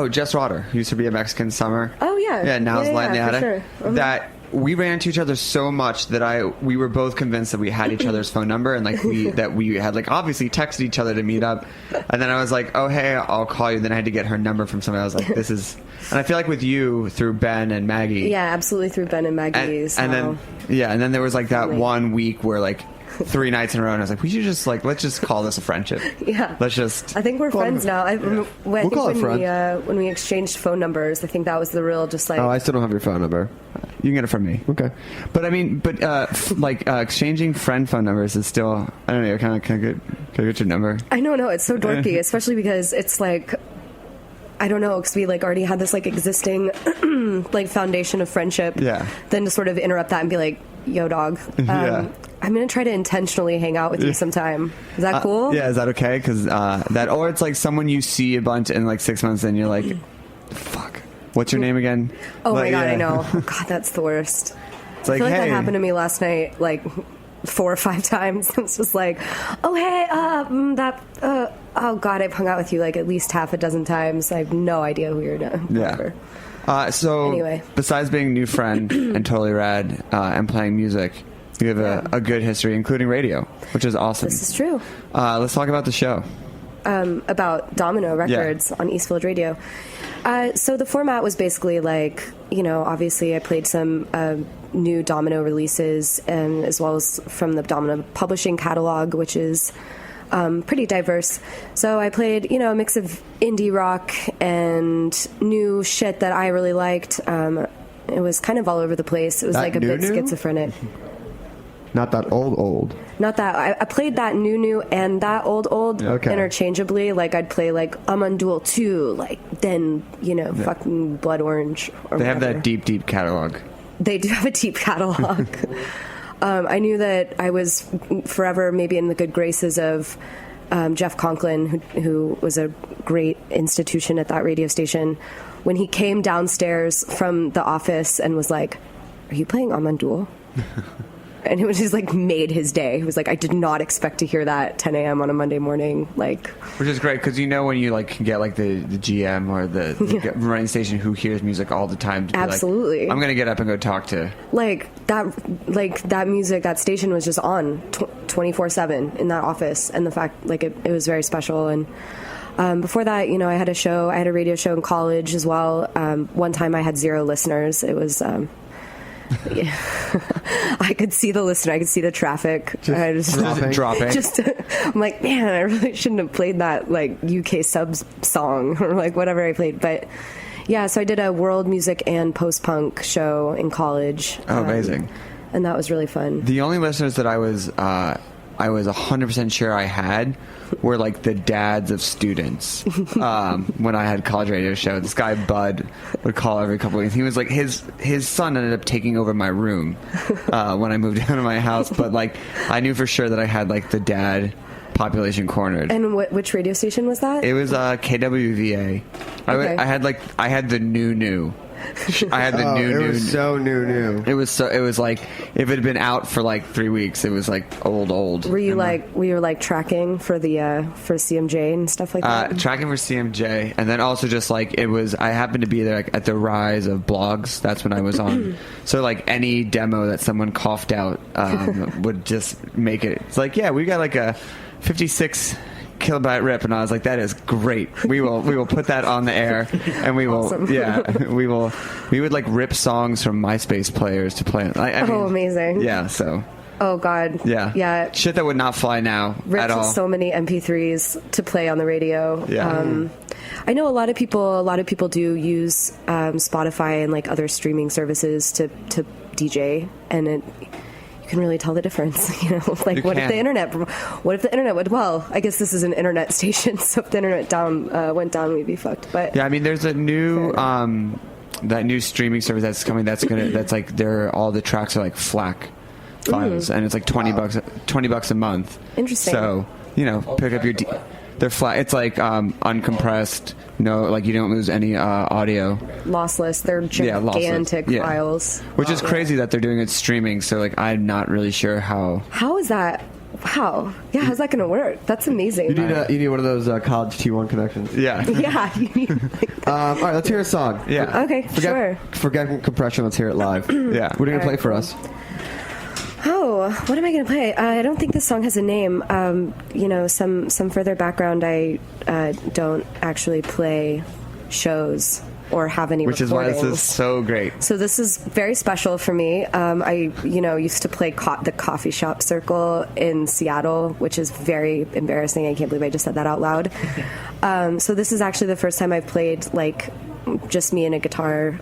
Jess Rotter, who used to be a Mexican Summer. Oh, yeah. Yeah, now it's Latinata. Sure. That we ran into each other so much that we were both convinced that we had each other's phone number, and like we had like obviously texted each other to meet up. And then I was like, oh hey, I'll call you. Then I had to get her number from somebody. I was like, this is. And I feel like with you through Ben and Maggie. Yeah, absolutely through Ben and Maggie. And then there was like that 1 week where like 3 nights in a row, and I was like, we should just like let's just call this a friendship. Yeah, let's just. I think we're friends now. We'll call it friends. When we exchanged phone numbers, I think that was the real just like. Oh, I still don't have your phone number. You can get it from me. Okay, but I mean, exchanging friend phone numbers is still. I don't know. Can I get your number? I know, no, it's so dorky, especially because it's like. I don't know, because we like already had this like existing like foundation of friendship. Yeah. Then to sort of interrupt that and be like, "Yo, dog, I'm gonna try to intentionally hang out with you sometime." Is that cool? Yeah, is that okay? Because or it's like someone you see a bunch in like 6 months, and you're like, "Fuck, what's your name again?" Oh like, my god, I know. Oh god, that's the worst. It's I like, feel like hey. that happened to me last night, like 4 or 5 times. It's just like, oh hey, oh god, I've hung out with you like at least half a dozen times. I have no idea who you're now. Yeah. So anyway, besides being a new friend and totally rad and playing music, you have a good history, including radio, which is awesome. This is true. Let's talk about the show. About Domino Records on Eastfield Radio. So the format was basically like, you know, obviously I played some new Domino releases, and as well as from the Domino publishing catalog, which is pretty diverse. So I played, you know, a mix of indie rock and new shit that I really liked. It was kind of all over the place. It was like a bit schizophrenic. Not that old. Not that. I played that new and that old interchangeably. Like I'd play like I'm on Duel 2, like then, you know, fucking Blood Orange or They whatever. have that deep catalog. They do have a deep catalog. I knew that I was forever maybe in the good graces of Jeff Conklin, who was a great institution at that radio station. When he came downstairs from the office and was like, "Are you playing Amon Duel?" And it was just like made his day. He was like, I did not expect to hear that at 10 a.m. on a Monday morning. Like, which is great because you know when you like can get like the GM or the running station who hears music all the time. To absolutely, be like, I'm gonna get up and go talk to that music. That station was just on 24/7 in that office, and the fact like it was very special. And before that, you know, I had a radio show in college as well. One time I had 0 listeners. It was. Yeah. I could see the listener. I could see the traffic. Just dropping. I'm like, man, I really shouldn't have played that like UK subs song or like whatever I played. But yeah, so I did a world music and post-punk show in college. Oh, amazing. And that was really fun. The only listeners that I was 100% sure I had were like the dads of students. When I had college radio show, this guy Bud would call every couple of weeks. He was like his son ended up taking over my room when I moved down to my house. But like I knew for sure that I had like the dad population cornered. And which radio station was that? It was KWVA. Okay. I had the new. I had the new. It was so new. It was like if it had been out for like 3 weeks, it was like old. Were you like tracking for the for CMJ and stuff like that? Tracking for CMJ, and then also just like it was. I happened to be there like, at the rise of blogs. That's when I was on. So like any demo that someone coughed out would just make it. It's like we got like a 56 kilobyte rip, and I was like, that is great. We will put that on the air, and we will we would like rip songs from MySpace players to play. I mean, amazing. Yeah, so oh god. Yeah. Shit that would not fly now ripped at all. So many MP3s to play on the radio. Yeah. I know a lot of people do use Spotify and like other streaming services to DJ, and you can really tell the difference. Like what if the internet would? Well, I guess this is an internet station, so if the internet went down, we'd be fucked. But yeah, I mean, there's a new that new streaming service that's coming. That's like all the tracks are like FLAC files, and it's like $20 a month. Interesting. So pick up your. They're flat. It's like uncompressed. Like you don't lose any audio. Lossless. They're gigantic files. Which is crazy that they're doing it streaming. So like I'm not really sure how. How is that? How? Yeah, how's that going to work? That's amazing. You need one of those college T1 connections. Yeah. Yeah. You need, all right, let's hear a song. Yeah. Okay. Sure. Forget compression. Let's hear it live. Yeah. What are you gonna play for us? Oh, what am I going to play? I don't think this song has a name. Some further background. I don't actually play shows or have any recordings. Which is why this is so great. So this is very special for me. I used to play the coffee shop circle in Seattle, which is very embarrassing. I can't believe I just said that out loud. So this is actually the first time I've played like just me and a guitar.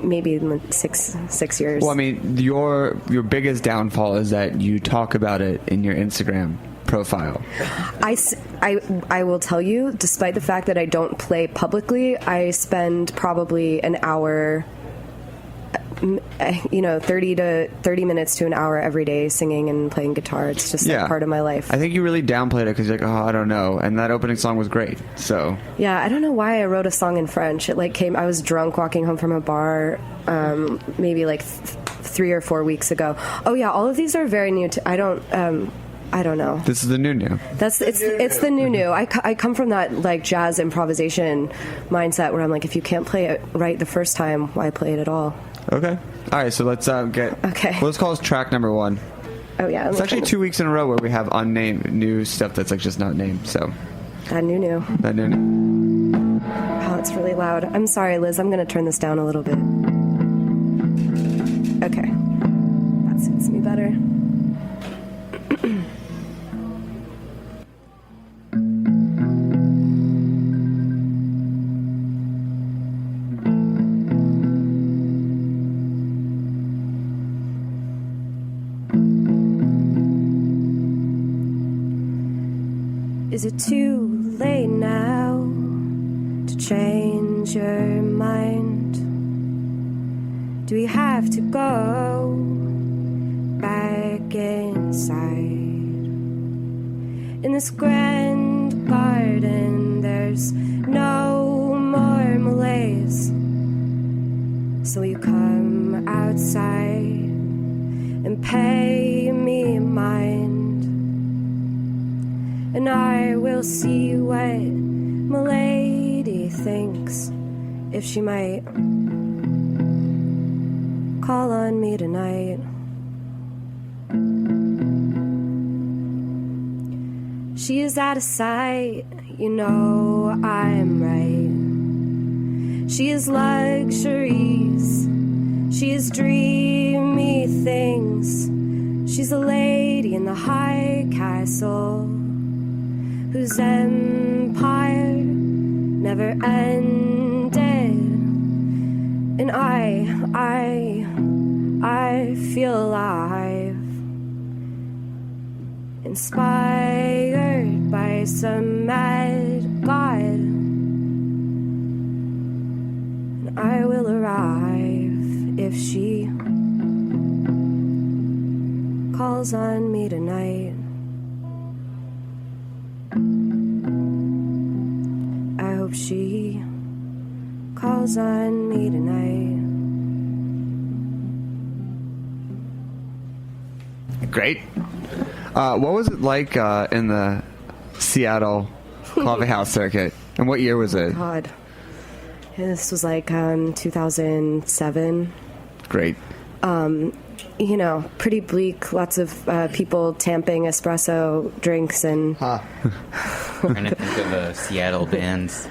Maybe in 6 years. Well, I mean, your biggest downfall is that you talk about it in your Instagram profile. I will tell you, despite the fact that I don't play publicly, I spend probably an hour, 30 minutes to an hour every day singing and playing guitar. It's just like part of my life. I think you really downplayed it because you're like, I don't know. And that opening song was great. So yeah, I don't know why I wrote a song in French. It I was drunk walking home from a bar, maybe like 3 or 4 weeks ago. Oh yeah, all of these are very new to. I don't know. This is the new. It's the new. I come from that like jazz improvisation mindset where I'm like, if you can't play it right the first time, why play it at all? Okay. All right. So let's get. Okay. Well, let's call this track number 1. Oh yeah. It's actually 2 weeks in a row where we have unnamed new stuff that's like just not named. So. That new. Oh, it's really loud. I'm sorry, Liz. I'm going to turn this down a little bit. Okay. That suits me better. Is it too late now to change your mind? Do we have to go back inside? In this grand garden, there's no more malaise. So you come outside and pay me mind. And I will see what Milady thinks, if she might call on me tonight. She is out of sight, you know I'm right. She is luxuries, she is dreamy things. She's a lady in the high castle, whose empire never ended. And I feel alive, inspired by some mad god. And I will arrive if she calls on me tonight. I hope she calls on me tonight. Great. What was it like in the Seattle coffee house circuit? And what year was it? God. This was like 2007. Great. Pretty bleak. Lots of people tamping espresso drinks and. Trying to think of Seattle bands.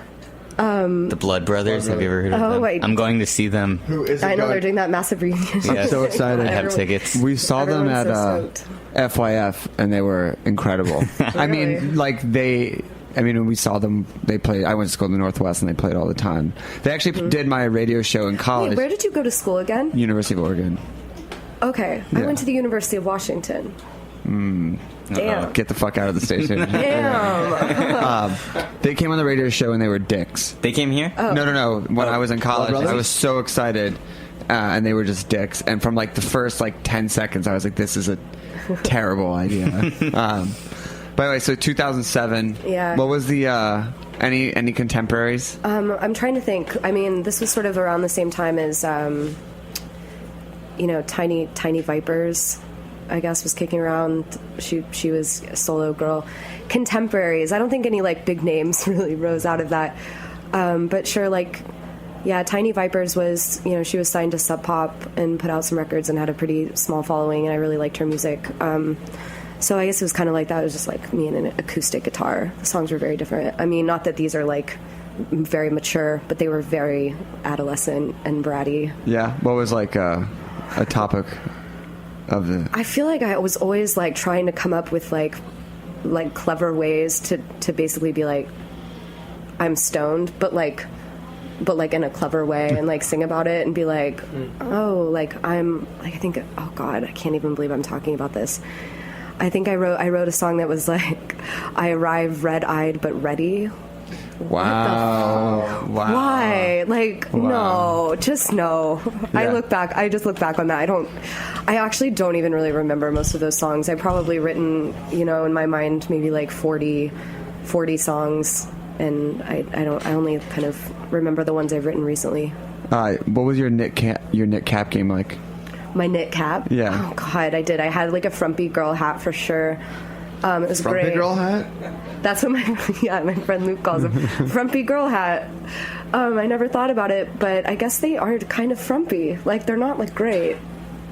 The Blood Brothers. Have you ever heard of them? Wait. I'm going to see them. Who is it? I know they're doing that massive reunion. Yes. I'm so excited. I have tickets. We saw them at so FYF, and they were incredible. I mean, like they I mean, when we saw them, they played. I went to school in the Northwest, and they played all the time. They actually did my radio show in college. Wait, where did you go to school again? University of Oregon. Okay, I went to the University of Washington. Damn. Get the fuck out of the station. Damn. They came on the radio show and they were dicks. They came here? Oh. No. When I was in college, I was so excited, and they were just dicks. And from like the first 10 seconds, I was like, "This is a terrible idea." By the way, so 2007. Yeah. What was the any contemporaries? I'm trying to think. I mean, this was sort of around the same time as Tiny Vipers, I guess, was kicking around. She was a solo girl. Contemporaries. I don't think any big names really rose out of that. But sure, Tiny Vipers was, she was signed to Sub Pop and put out some records and had a pretty small following, and I really liked her music. So I guess it was kind of like that. It was just me and an acoustic guitar. The songs were very different. I mean, not that these are very mature, but they were very adolescent and bratty. Yeah. What was a topic of the... I feel like I was always trying to come up with clever ways to basically be I'm stoned, but in a clever way, and sing about it and be I think, oh God, I can't even believe I'm talking about this. I think I wrote a song that was I arrive red-eyed but ready. Wow. Why? No, just no. Yeah. I just look back on that. I actually don't even really remember most of those songs. I've probably written, in my mind, maybe 40 songs, and I only kind of remember the ones I've written recently. What was your knit cap game like? My knit cap? Yeah. Oh God, I did. I had a frumpy girl hat for sure. It was Frumpy great. girl hat? That's what my friend Luke calls them. Frumpy girl hat. I never thought about it, but I guess they are kind of frumpy. They're not great.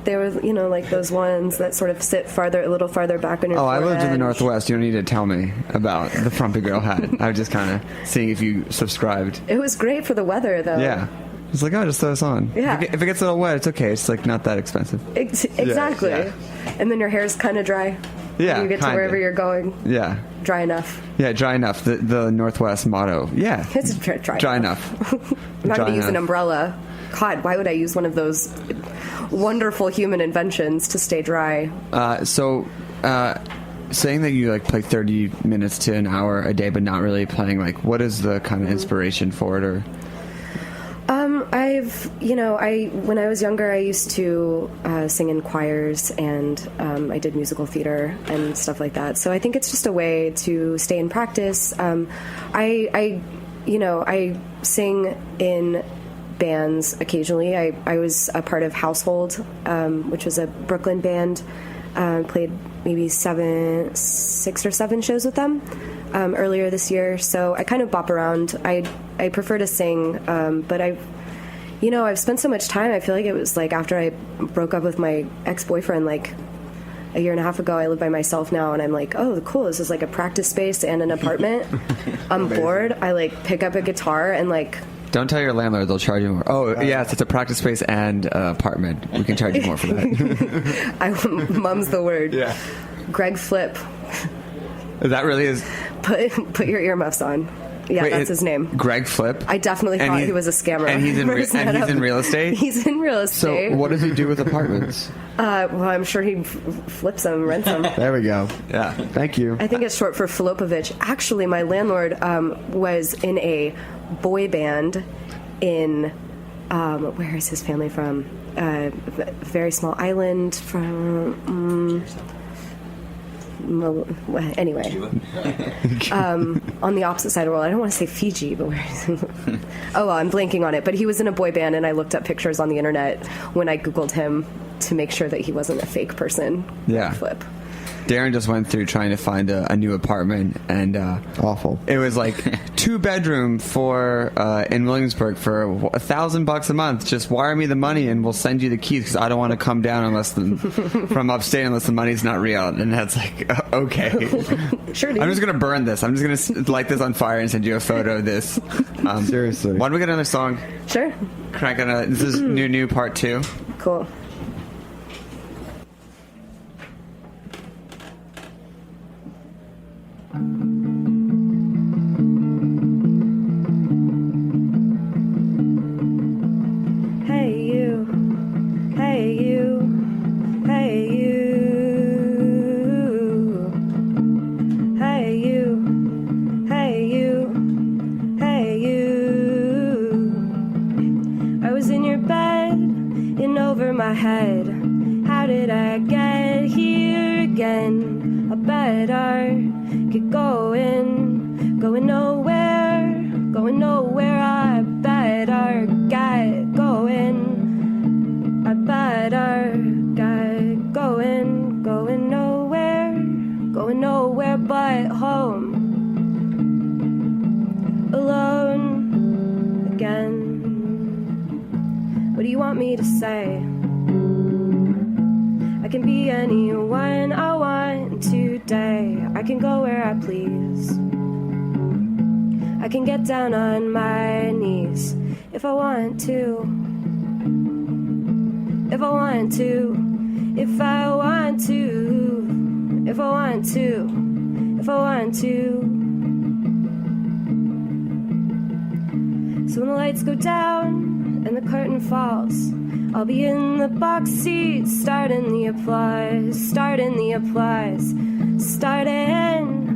They were, those ones that sort of sit a little farther back on your forehead. I lived in the Northwest. You don't need to tell me about the frumpy girl hat. I was just kind of seeing if you subscribed. It was great for the weather, though. Yeah. It's just throw this on. Yeah. If it gets a little wet, it's okay. It's not that expensive. Exactly. Yeah. And then your hair's kind of dry. Yeah. You get to wherever you're going. Yeah. Dry enough. Yeah, dry enough. The Northwest motto. Yeah. It's dry enough. I'm not going to use an umbrella. God, why would I use one of those wonderful human inventions to stay dry? Saying that you play 30 minutes to an hour a day, but not really playing, what is the kind of inspiration for it, or? When I was younger, I used to sing in choirs, and I did musical theater and stuff like that. So I think it's just a way to stay in practice. I sing in bands occasionally. I was a part of Household, which was a Brooklyn band. Played maybe 6 or 7 shows with them earlier this year. So I kind of bop around. I prefer to sing, but I've spent so much time. I feel like it was after I broke up with my ex-boyfriend a year and a half ago. I live by myself now, and I'm oh, cool. This is a practice space and an apartment. I'm bored. I pick up a guitar and Don't tell your landlord; they'll charge you more. Oh, yes, it's a practice space and apartment. We can charge you more for that. Mum's the word. Yeah. Greg Flip. That really is. Put your earmuffs on. Yeah, Wait, that's his name. Greg Flip? I definitely thought he was a scammer. And he's in real estate? He's in real estate. So what does he do with apartments? Well, I'm sure he flips them, rents them. There we go. Yeah. Thank you. I think it's short for Filopovich. Actually, my landlord was in a boy band in, where is his family from? A very small island from... anyway, on the opposite side of the world. I don't want to say Fiji, but where is he? Oh, well, I'm blanking on it. But he was in a boy band, and I looked up pictures on the internet when I Googled him to make sure that he wasn't a fake person. Yeah. Flip. Darren just went through trying to find a new apartment, and awful. It was 2-bedroom for in Williamsburg for $1,000 a month. Just wire me the money, and we'll send you the keys because I don't want to come down from upstate unless the money's not real. And that's okay. Sure. Dude. I'm just gonna burn this. I'm just gonna light this on fire and send you a photo of this. Seriously. Why don't we get another song? Sure. Crank on. This is new part 2. Cool. my head. How did I get here again? I better get going nowhere, I better get going. I better get going nowhere but home. Alone again. What do you want me to say? I can be anyone I want today. I can go where I please. I can get down on my knees if I want to. If I want to. If I want to. If I want to. If I want to. So when the lights go down and the curtain falls, I'll be in the box seat, starting the applause, starting the applause, starting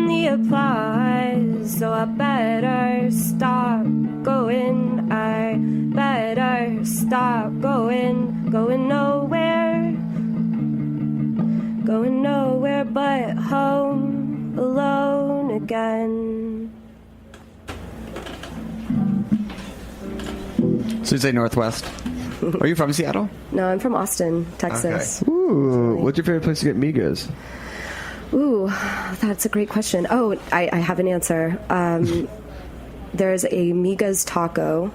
the applause. So I better stop going, I better stop going nowhere but home, alone again. So you say Northwest. Are you from Seattle? No, I'm from Austin, Texas. Okay. Ooh, what's your favorite place to get migas? Ooh, that's a great question. Oh, I have an answer. There's a Miga's Taco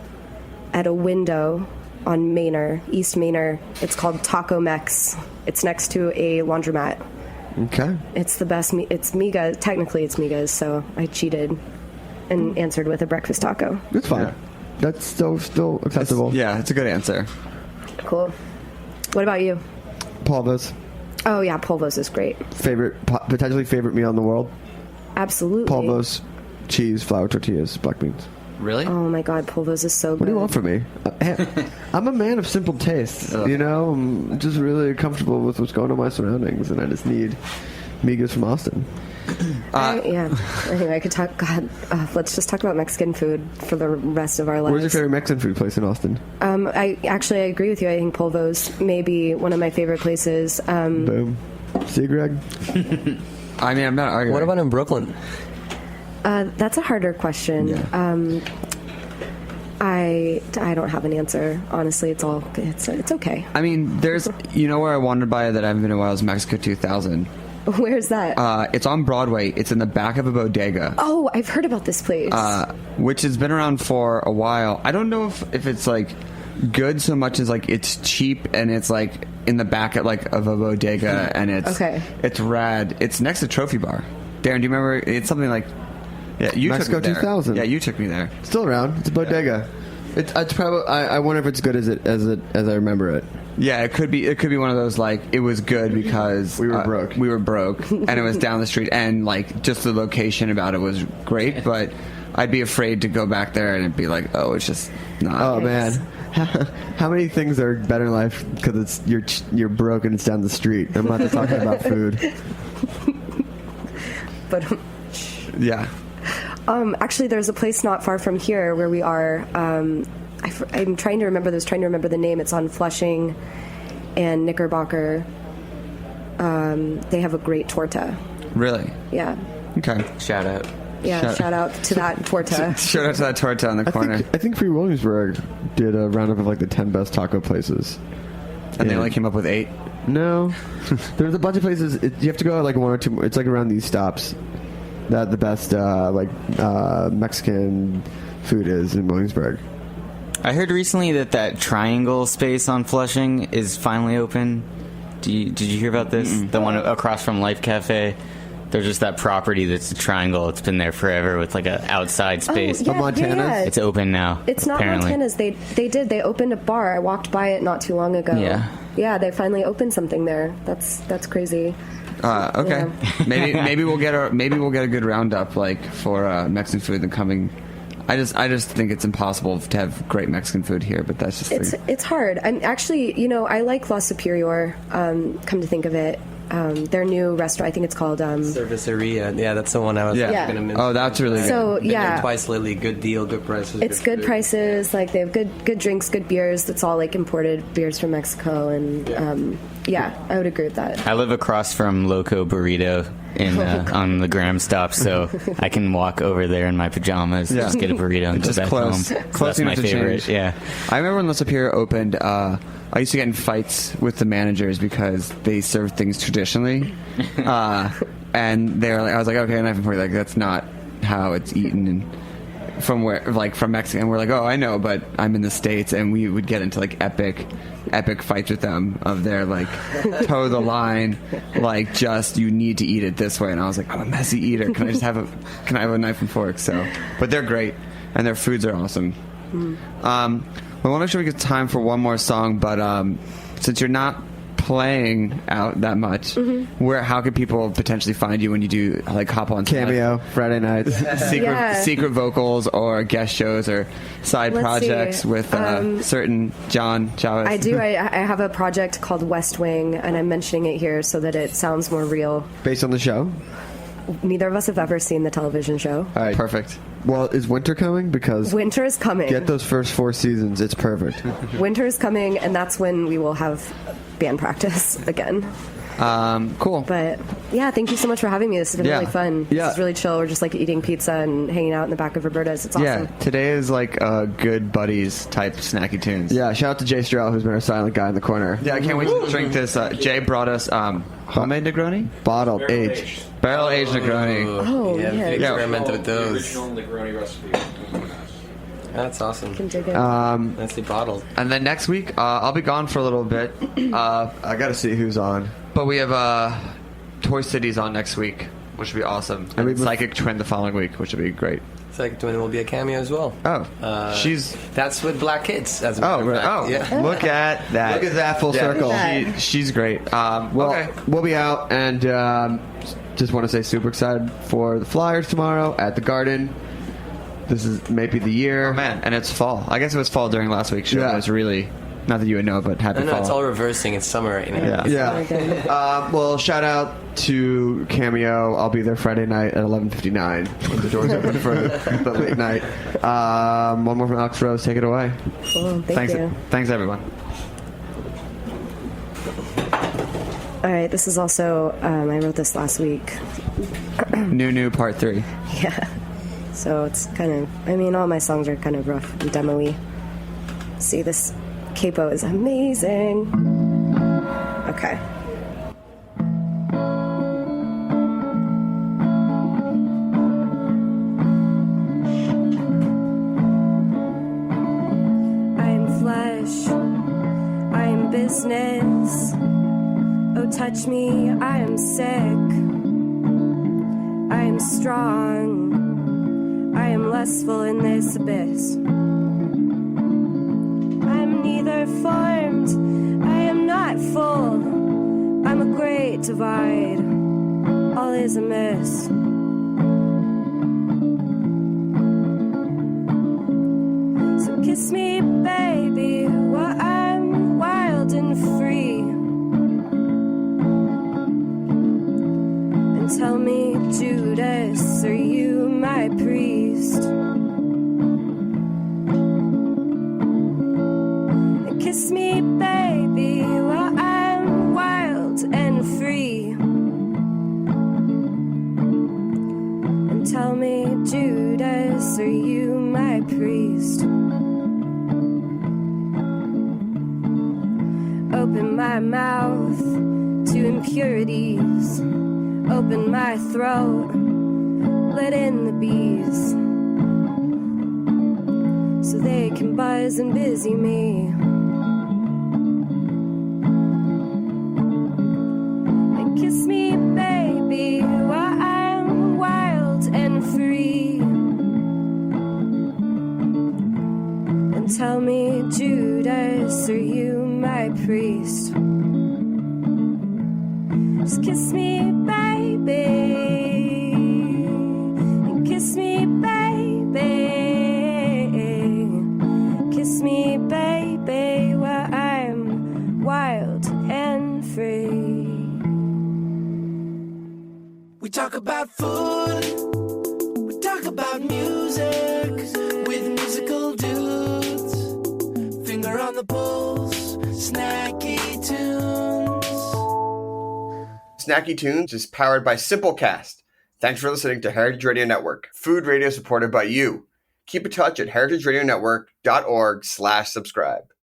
at a window on Manor, East Manor. It's called Taco Mex. It's next to a laundromat. Okay. It's the best. It's Miga. Technically, it's Miga's, so I cheated and answered with a breakfast taco. That's fine. Yeah. That's still acceptable. It's a good answer. Cool. What about you? Polvo's. Oh, yeah, Polvo's is great. Potentially favorite meal in the world? Absolutely. Polvo's, cheese, flour tortillas, black beans. Really? Oh, my God, Polvo's is so good. What do you want from me? I'm a man of simple tastes, you know? I'm just really comfortable with what's going on in my surroundings, and I just need migas from Austin. Anyway, I could talk. God, let's just talk about Mexican food for the rest of our lives. Where's your favorite Mexican food place in Austin? I agree with you. I think Polvo's may be one of my favorite places. Boom. See, Greg? I mean, I'm not arguing. What about in Brooklyn? That's a harder question. Yeah. I don't have an answer. Honestly, it's okay. I mean, there's where I wandered by that I haven't been in a while is Mexico 2000. Where's that? It's on Broadway. It's in the back of a bodega. Oh, I've heard about this place. Which has been around for a while. I don't know if it's like good so much as like it's cheap and it's like in the back of a bodega and it's rad. It's next to Trophy Bar. Darren, do you remember? It's something like you Mexico took me there. 2000. Yeah, you took me there. Still around. It's a bodega. Yeah. It's probably. I wonder if it's good as I remember it. Yeah, it could be one of those like it was good because we were broke. We were broke, and it was down the street, and like just the location about it was great. But I'd be afraid to go back there, and it'd be like, oh, it's just not. Oh man, how many things are better in life because you're broke and it's down the street? I'm not just talking about food. But yeah. Actually, there's a place not far from here where we are. I'm trying to remember the name. It's on Flushing and Knickerbocker. They have a great torta. Really? Yeah. Okay. Shout out. Yeah, shout out to that torta. Shout out to that torta on the corner. I think Free Williamsburg did a roundup of like the 10 best taco places. And they only came up with 8? No. There's a bunch of places. You have to go like 1 or 2 more. It's like around these stops that the best Mexican food is in Williamsburg. I heard recently that triangle space on Flushing is finally open. Did you hear about this? Mm-mm. The one across from Life Cafe. There's just that property that's a triangle. It's been there forever with like an outside space. Oh, yeah, Montana's? Yeah. It's open now. It's not apparently. Montana's. They opened a bar. I walked by it not too long ago. Yeah. Yeah, they finally opened something there. That's crazy. Okay. Yeah. maybe we'll get a good roundup like for Mexican food in the coming. I just think it's impossible to have great Mexican food here, but that's just it's hard. I'm actually, I like La Superior. Come to think of it, their new restaurant. I think it's called Cerveceria. Yeah, that's the one I was going to mention. Oh, that's really good. So Been there twice lately. Good deal, good prices. It's good prices. Like they have good drinks, good beers. That's all like imported beers from Mexico, and I would agree with that. I live across from Loco Burrito on the Graham stop, so I can walk over there in my pajamas, just get a burrito, and go back home. Close That's my enough to favorite. change. Yeah, I remember when La Superior opened. I used to get in fights with the managers because they serve things traditionally, and they're like, I was like, okay, knife and fork, like that's not how it's eaten. And from Mexico, and we're like, oh, I know, but I'm in the States, and we would get into like epic fights with them of their like toe the line, like just you need to eat it this way, and I was like, I'm a messy eater. Can I have a knife and fork? So, but they're great, and their foods are awesome. We want to make sure we get time for one more song, but since you're not playing out that much, how can people potentially find you when you do like hop on Cameo Friday nights, secret vocals or guest shows or side projects with certain John Chavez? I do. I have a project called West Wing, and I'm mentioning it here so that it sounds more real. Based on the show? Neither of us have ever seen the television show. All right. Perfect. Well, is winter coming? Because winter is coming. Get those first 4 seasons. It's perfect. Winter is coming, and that's when we will have band practice again. Cool. But yeah, thank you so much for having me. This has been really fun. This is really chill. We're just like eating pizza and hanging out in the back of Roberta's. It's awesome. Yeah, today is like good buddies type snacky tunes. Yeah, shout out to Jay Stroud, who's been our silent guy in the corner. Yeah, I can't wait to drink this. Jay brought us homemade Negroni? Barrel aged Negroni. Oh, yeah. Experimented with those. Original Negroni recipe. That's awesome. Can dig it. Nicely bottled. And then next week, I'll be gone for a little bit. I got to see who's on. But we have Toy City's on next week, which will be awesome. And Psychic Twin the following week, which will be great. Psychic Twin will be a cameo as well. Oh, that's with Black Kids. As a matter of fact. Yeah. Look at that! Look at that full circle. She's great. We'll be out, and just want to say super excited for the Flyers tomorrow at the Garden. This is maybe the year. Oh man, and it's fall. I guess it was fall during last week's show. Yeah. It was really, not that you would know, but happy fall. It's all reversing. It's summer right now. Yeah. Well, shout out to Cameo. I'll be there Friday night at 11:59 when the doors open for the late night. One more from Alex Rose. Take it away. Cool. Thank you. Thanks, everyone. All right. This is also, I wrote this last week. New part 3. Yeah. So it's kind of, all my songs are kind of rough and demo-y. See, this capo is amazing. Okay. I am flesh, I am business. Oh, touch me, I am sick. I am strong. I am lustful in this abyss. I'm neither formed, I am not full. I'm a great divide, all is amiss. So kiss me, baby, while I'm wild and free. And tell me, Judas, are you my priest? Kiss me, baby, while I'm wild and free. And tell me, Judas, are you my priest? Open my mouth to impurities. Open my throat. Let in the bees, so they can buzz and busy me. And kiss me, baby, while I'm wild and free. And tell me, Judas, are you my priest? Just kiss me, baby. Kiss me, baby. Kiss me, baby, while I'm wild and free. All right, talk about food, we talk about music with musical dudes. Finger on the pulse, snacky tunes. Snacky Tunes is powered by Simplecast. Thanks for listening to Heritage Radio Network, food radio supported by you. Keep in touch at heritageradionetwork.org/subscribe.